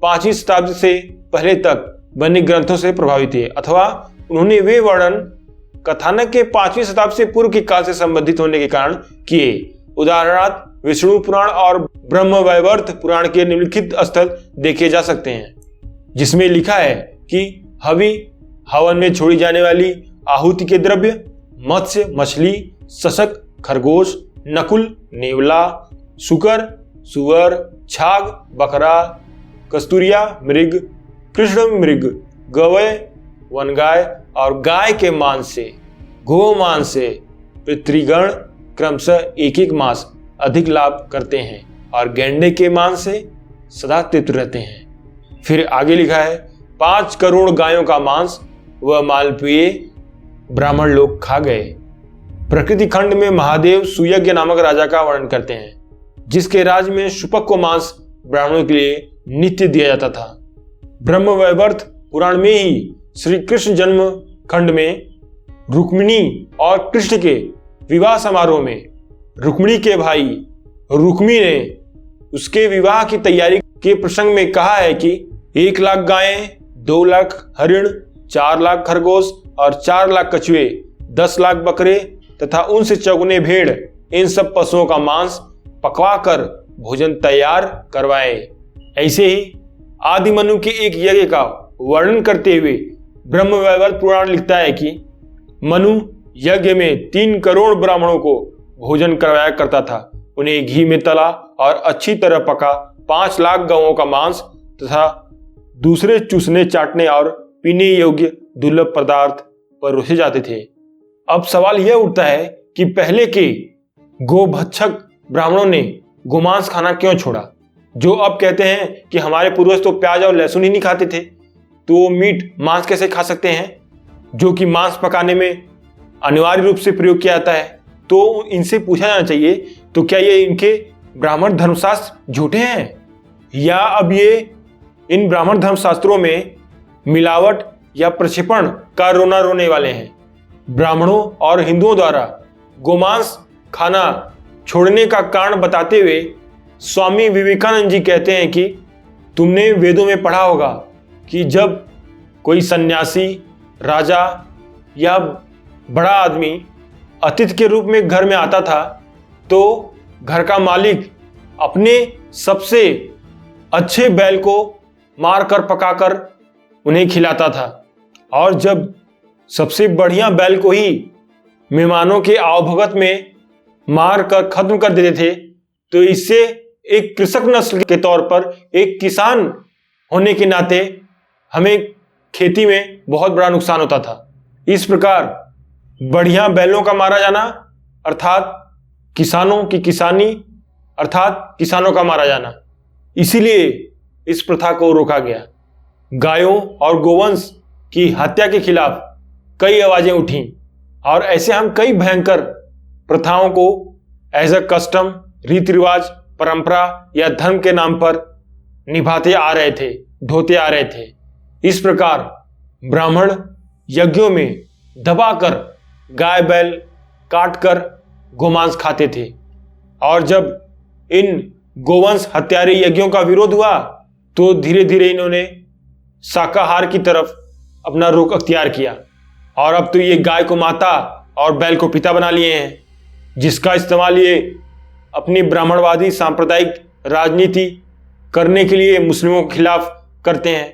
5वीं शताब्दी से पहले तक बने ग्रंथों से प्रभावित थे, अथवा उन्होंने वे वर्णन कथानक के 5वीं शताब्दी से पूर्व के काल से संबंधित होने के कारण किए। उदाहरणार्थ विष्णु पुराण और ब्रह्म वैवर्त पुराण के निम्नलिखित स्थल देखे जा सकते हैं, जिसमें लिखा है कि हवि हवन में छोड़ी जाने वाली आहुति के द्रव्य मत्स्य, मछली, शशक, खरगोश, नकुल, नेवला, शुकर, सुअर, छाग, बकरा, कस्तूरिया मृग, कृष्ण मृग, गवय, वनगाय और गाय के मांस से, गो मांस से पितृगण क्रमशः एक एक मांस अधिक लाभ करते हैं और गैंडे के मांस से सदा तृप्त रहते हैं। फिर आगे लिखा है 5 करोड़ गायों का मांस व मालपेय ब्राह्मण लोग खा गए। प्रकृति खंड में महादेव सुयज्ञ नामक राजा का वर्णन करते हैं, जिसके राज्य में शुपक को मांस ब्राह्मणों के लिए नित्य दिया जाता था। ब्रह्म वैवर्त पुराण में ही श्री कृष्ण जन्म खंड में रुक्मिणी और कृष्ण के विवाह समारोह में रुक्मिणी के भाई रुक्मी ने उसके विवाह की तैयारी के प्रसंग में कहा है कि 1 लाख गायें, 2 लाख हरिण, 4 लाख खरगोश और 4 लाख कछुए, 10 लाख बकरे तथा उनसे चौगुने भेड़, इन सब पशुओं का मांस पकवा कर भोजन तैयार करवाए। ऐसे ही आदि मनु के एक यज्ञ का वर्णन करते हुए ब्रह्म वैवर्त पुराण लिखता है कि मनु यज्ञ में 3 करोड़ ब्राह्मणों को भोजन करवाया करता था। उन्हें घी में तला और अच्छी तरह पका 5 लाख गौओं का मांस तथा दूसरे चूसने, चाटने और पीने योग्य दुर्लभ पदार्थ परोसे जाते थे। अब सवाल यह उठता है कि पहले के गोभक्षक ब्राह्मणों ने गोमांस खाना क्यों छोड़ा? जो अब कहते हैं कि हमारे पूर्वज तो प्याज और लहसुन ही नहीं खाते थे, तो वो मीट मांस कैसे खा सकते हैं, जो कि मांस पकाने में अनिवार्य रूप से प्रयोग किया जाता है। तो इनसे पूछा जाना चाहिए, तो क्या ये इनके ब्राह्मण धर्मशास्त्र झूठे हैं, या अब ये इन ब्राह्मण धर्मशास्त्रों में मिलावट या प्रक्षेपण का रोना रोने वाले हैं? ब्राह्मणों और हिंदुओं द्वारा गोमांस खाना छोड़ने का कारण बताते हुए स्वामी विवेकानंद जी कहते हैं कि तुमने वेदों में पढ़ा होगा कि जब कोई सन्यासी, राजा या बड़ा आदमी अतिथि के रूप में घर में आता था, तो घर का मालिक अपने सबसे अच्छे बैल को मारकर पकाकर उन्हें खिलाता था, और जब सबसे बढ़िया बैल को ही मेहमानों के आवभगत में मार कर खत्म कर देते थे, तो इससे एक कृषक नस्ल के तौर पर, एक किसान होने के नाते हमें खेती में बहुत बड़ा नुकसान होता था। इस प्रकार बढ़िया बैलों का मारा जाना अर्थात किसानों की किसानी अर्थात किसानों का मारा जाना, इसीलिए इस प्रथा को रोका गया। गायों और गोवंश की हत्या के खिलाफ कई आवाजें उठी और ऐसे हम कई भयंकर प्रथाओं को एज अ कस्टम, रीति रिवाज, परंपरा या धर्म के नाम पर निभाते आ रहे थे, ढोते आ रहे थे। इस प्रकार ब्राह्मण यज्ञों में दबाकर गाय बैल काट कर गोमांस खाते थे। और जब इन गोवंश हत्यारे यज्ञों का विरोध हुआ तो धीरे धीरे इन्होंने शाकाहार की तरफ अपना रुख अख्तियार किया। और अब तो ये गाय को माता और बैल को पिता बना लिए हैं, जिसका इस्तेमाल ये अपनी ब्राह्मणवादी सांप्रदायिक राजनीति करने के लिए मुस्लिमों के खिलाफ करते हैं।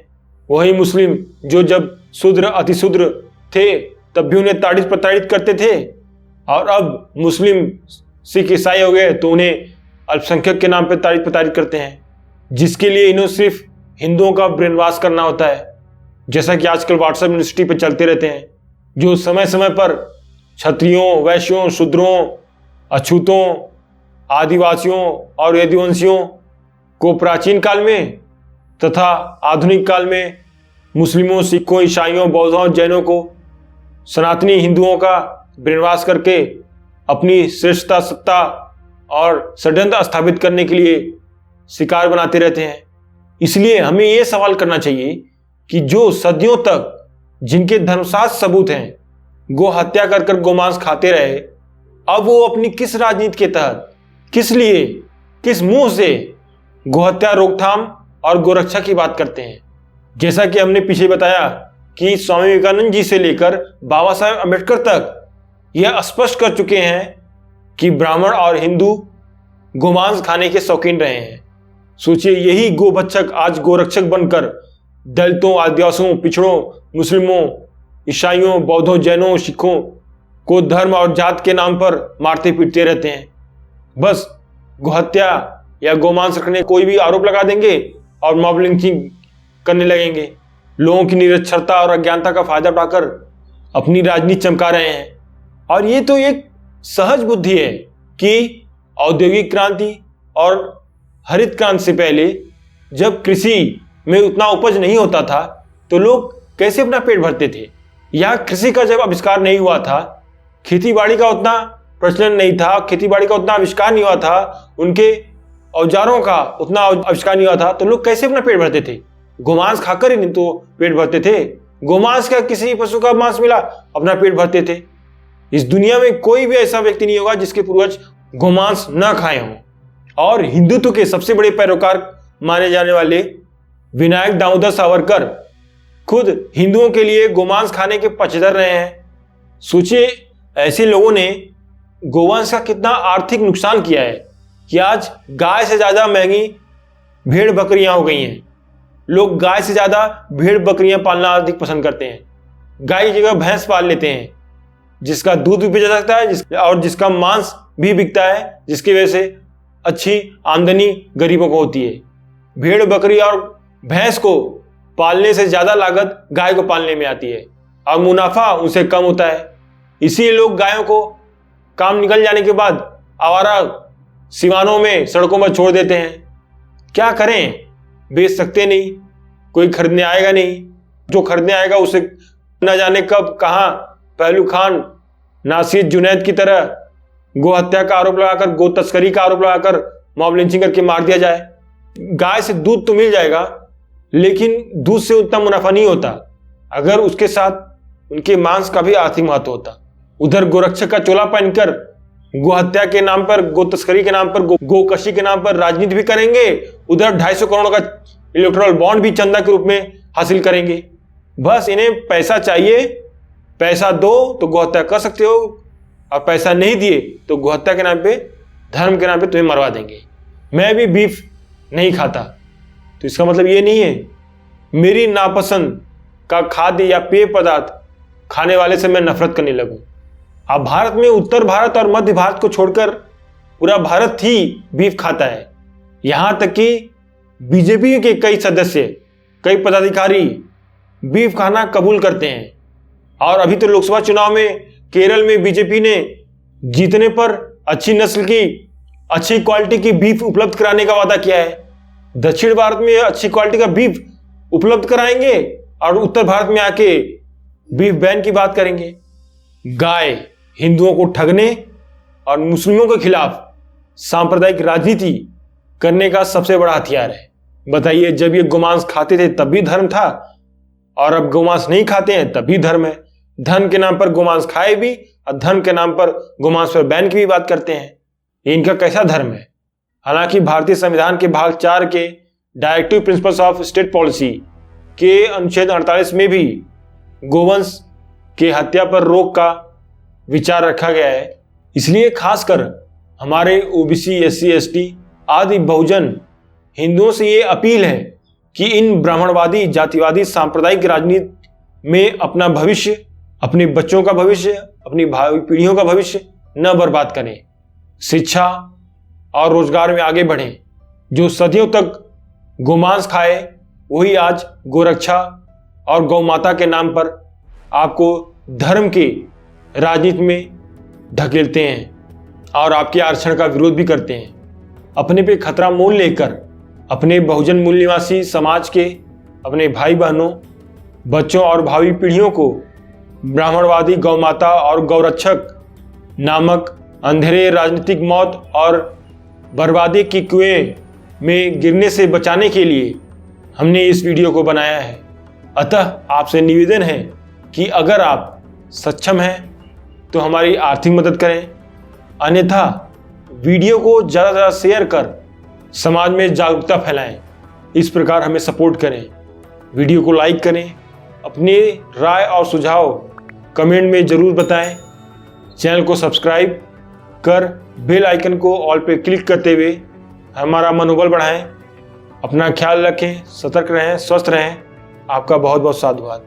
वही मुस्लिम जो जब शूद्र अतिशूद्र थे तब भी उन्हें ताड़ित प्रताड़ित करते थे, और अब मुस्लिम सिख ईसाई हो गए तो उन्हें अल्पसंख्यक के नाम पर ताड़ित प्रताड़ित करते हैं, जिसके लिए इन्हें सिर्फ हिंदुओं का ब्रेन वॉश करना होता है। जैसा कि आजकल व्हाट्सएप यूनिवर्सिटी पर चलते रहते हैं, जो समय समय पर क्षत्रियों, वैश्यों, शूद्रों, अछूतों, आदिवासियों और यदुवंशियों को प्राचीन काल में तथा आधुनिक काल में मुस्लिमों, सिखों, ईसाइयों, बौद्धों, जैनों को सनातनी हिंदुओं का ब्रेनवाश करके अपनी श्रेष्ठता, सत्ता और षड्यंत्र स्थापित करने के लिए शिकार बनाते रहते हैं। इसलिए हमें यह सवाल करना चाहिए कि जो सदियों तक जिनके धर्मशास्त्र सबूत हैं गो हत्या कर कर गोमांस खाते रहे, अब वो अपनी किस राजनीति के तहत, किस लिए, किस मुंह से गोहत्या रोकथाम और गोरक्षा की बात करते हैं। जैसा कि हमने पीछे बताया कि स्वामी विवेकानंद जी से लेकर बाबा साहेब अम्बेडकर तक यह स्पष्ट कर चुके हैं कि ब्राह्मण और हिंदू गोमांस खाने के शौकीन रहे हैं। सोचिए, यही गोभक्षक आज गोरक्षक बनकर दलितों, आदिवासियों, पिछड़ों, मुस्लिमों, ईसाइयों, बौद्धों, जैनों, सिखों को धर्म और जात के नाम पर मारते पीटते रहते हैं। बस गोहत्या या गोमांस रखने कोई भी आरोप लगा देंगे और मॉब लिंचिंग करने लगेंगे। लोगों की निरक्षरता और अज्ञानता का फायदा उठाकर अपनी राजनीति चमका रहे हैं। और ये तो एक सहज बुद्धि है कि औद्योगिक क्रांति और हरित क्रांति से पहले जब कृषि में उतना उपज नहीं होता था तो लोग कैसे अपना पेट भरते थे। या कृषि का जब आविष्कार नहीं हुआ था, खेती बाड़ी का उतना प्रचलन नहीं था, खेती बाड़ी का उतना आविष्कार नहीं हुआ था, उनके औजारों का उतना आविष्कार नहीं हुआ था, तो लोग कैसे अपना पेट भरते थे? गोमांस खाकर ही नहीं तो पेट भरते थे। गोमांस का किसी पशु का मांस मिला अपना पेट भरते थे। इस दुनिया में कोई भी ऐसा व्यक्ति नहीं होगा जिसके पूर्वज गोमांस न खाए हों। और हिंदुत्व के सबसे बड़े पैरोकार माने जाने वाले विनायक दामोदर सावरकर खुद हिंदुओं के लिए गोमांस खाने के पक्षधर रहे हैं। सोचिए, ऐसे लोगों ने गोवंश का कितना आर्थिक नुकसान किया है कि आज गाय से ज्यादा महंगी भेड़ बकरियां हो गई हैं। लोग गाय से ज्यादा भेड़ बकरियां पालना अधिक पसंद करते हैं। गाय की जगह भैंस पाल लेते हैं, जिसका दूध भी बेचा जाता है और जिसका मांस भी बिकता है, जिसकी वजह से अच्छी आमदनी गरीबों को होती है। भेड़ बकरी और भैंस को पालने से ज्यादा लागत गाय को पालने में आती है और मुनाफा उनसे कम होता है। इसीलिए लोग गायों को काम निकल जाने के बाद आवारा सिवानों में, सड़कों पर छोड़ देते हैं। क्या करें, बेच सकते नहीं, कोई खरीदने आएगा नहीं। जो खरीदने आएगा उसे न जाने कब कहां पहलू खान, नासिर, जुनैद की तरह गो हत्या का आरोप लगाकर, गो तस्करी का आरोप लगाकर मॉब लिंचिंग करके मार दिया जाए। गाय से दूध तो मिल जाएगा, लेकिन दूध से उतना मुनाफा नहीं होता अगर उसके साथ उनके मांस का भी आर्थिक महत्व होता। उधर गोरक्षक का चोला पहनकर गो हत्या के नाम पर, गो तस्करी के नाम पर, गोकशी के नाम पर राजनीति भी करेंगे, उधर 250 करोड़ का इलेक्टोरल बॉन्ड भी चंदा के रूप में हासिल करेंगे। बस इन्हें पैसा चाहिए, पैसा दो तो गोहत्या कर सकते हो, और पैसा नहीं दिए तो गोहत्या के नाम पे, धर्म के नाम पे तुम्हें मरवा देंगे। मैं भी बीफ नहीं खाता तो इसका मतलब ये नहीं है मेरी नापसंद का खाद्य या पेय पदार्थ खाने वाले से मैं नफरत करने लगूं। अब भारत में उत्तर भारत और मध्य भारत को छोड़कर पूरा भारत ही बीफ खाता है। यहां तक कि बीजेपी के कई सदस्य, कई पदाधिकारी बीफ खाना कबूल करते हैं। और अभी तो लोकसभा चुनाव में केरल में बीजेपी ने जीतने पर अच्छी नस्ल की, अच्छी क्वालिटी की बीफ उपलब्ध कराने का वादा किया है। दक्षिण भारत में अच्छी क्वालिटी का बीफ उपलब्ध कराएंगे और उत्तर भारत में आके बीफ बैन की बात करेंगे। गाय हिंदुओं को ठगने और मुस्लिमों के खिलाफ सांप्रदायिक राजनीति करने का सबसे बड़ा हथियार है। बताइए, जब ये गोमांस खाते थे तब भी धर्म था, और अब गोमांस नहीं खाते हैं तब भी धर्म है। धन के नाम पर गोमांस खाए भी और धन के नाम पर गोमांस पर बैन की भी बात करते हैं। ये इनका कैसा धर्म है? हालांकि भारतीय संविधान के भाग 4 के directive principles of state policy के अनुच्छेद 48 में भी गोवंश के हत्या पर रोक का विचार रखा गया है। इसलिए खासकर हमारे ओबीसी, एससी, एसटी आदि बहुजन हिंदुओं से ये अपील है कि इन ब्राह्मणवादी, जातिवादी, सांप्रदायिक राजनीति में अपना भविष्य, अपने बच्चों का भविष्य, अपनी भावी पीढ़ियों का भविष्य न बर्बाद करें। शिक्षा और रोजगार में आगे बढ़ें। जो सदियों तक गोमांस खाए वही आज गोरक्षा और गौ माता के नाम पर आपको धर्म के राजनीति में धकेलते हैं और आपके आरक्षण का विरोध भी करते हैं। अपने पे खतरा मोल लेकर अपने बहुजन मूल निवासी समाज के अपने भाई बहनों, बच्चों और भावी पीढ़ियों को ब्राह्मणवादी, गौ माता और गौरक्षक नामक अंधेरे राजनीतिक मौत और बर्बादी की कुएं में गिरने से बचाने के लिए हमने इस वीडियो को बनाया है। अतः आपसे निवेदन है कि अगर आप सक्षम हैं तो हमारी आर्थिक मदद करें, अन्यथा वीडियो को ज़्यादा से ज़्यादा शेयर कर समाज में जागरूकता फैलाएं। इस प्रकार हमें सपोर्ट करें। वीडियो को लाइक करें, अपनी राय और सुझाव कमेंट में ज़रूर बताएं। चैनल को सब्सक्राइब कर बेल आइकन को ऑल पे क्लिक करते हुए हमारा मनोबल बढ़ाएं। अपना ख्याल रखें, सतर्क रहें, स्वस्थ रहें। आपका बहुत बहुत साधुवाद।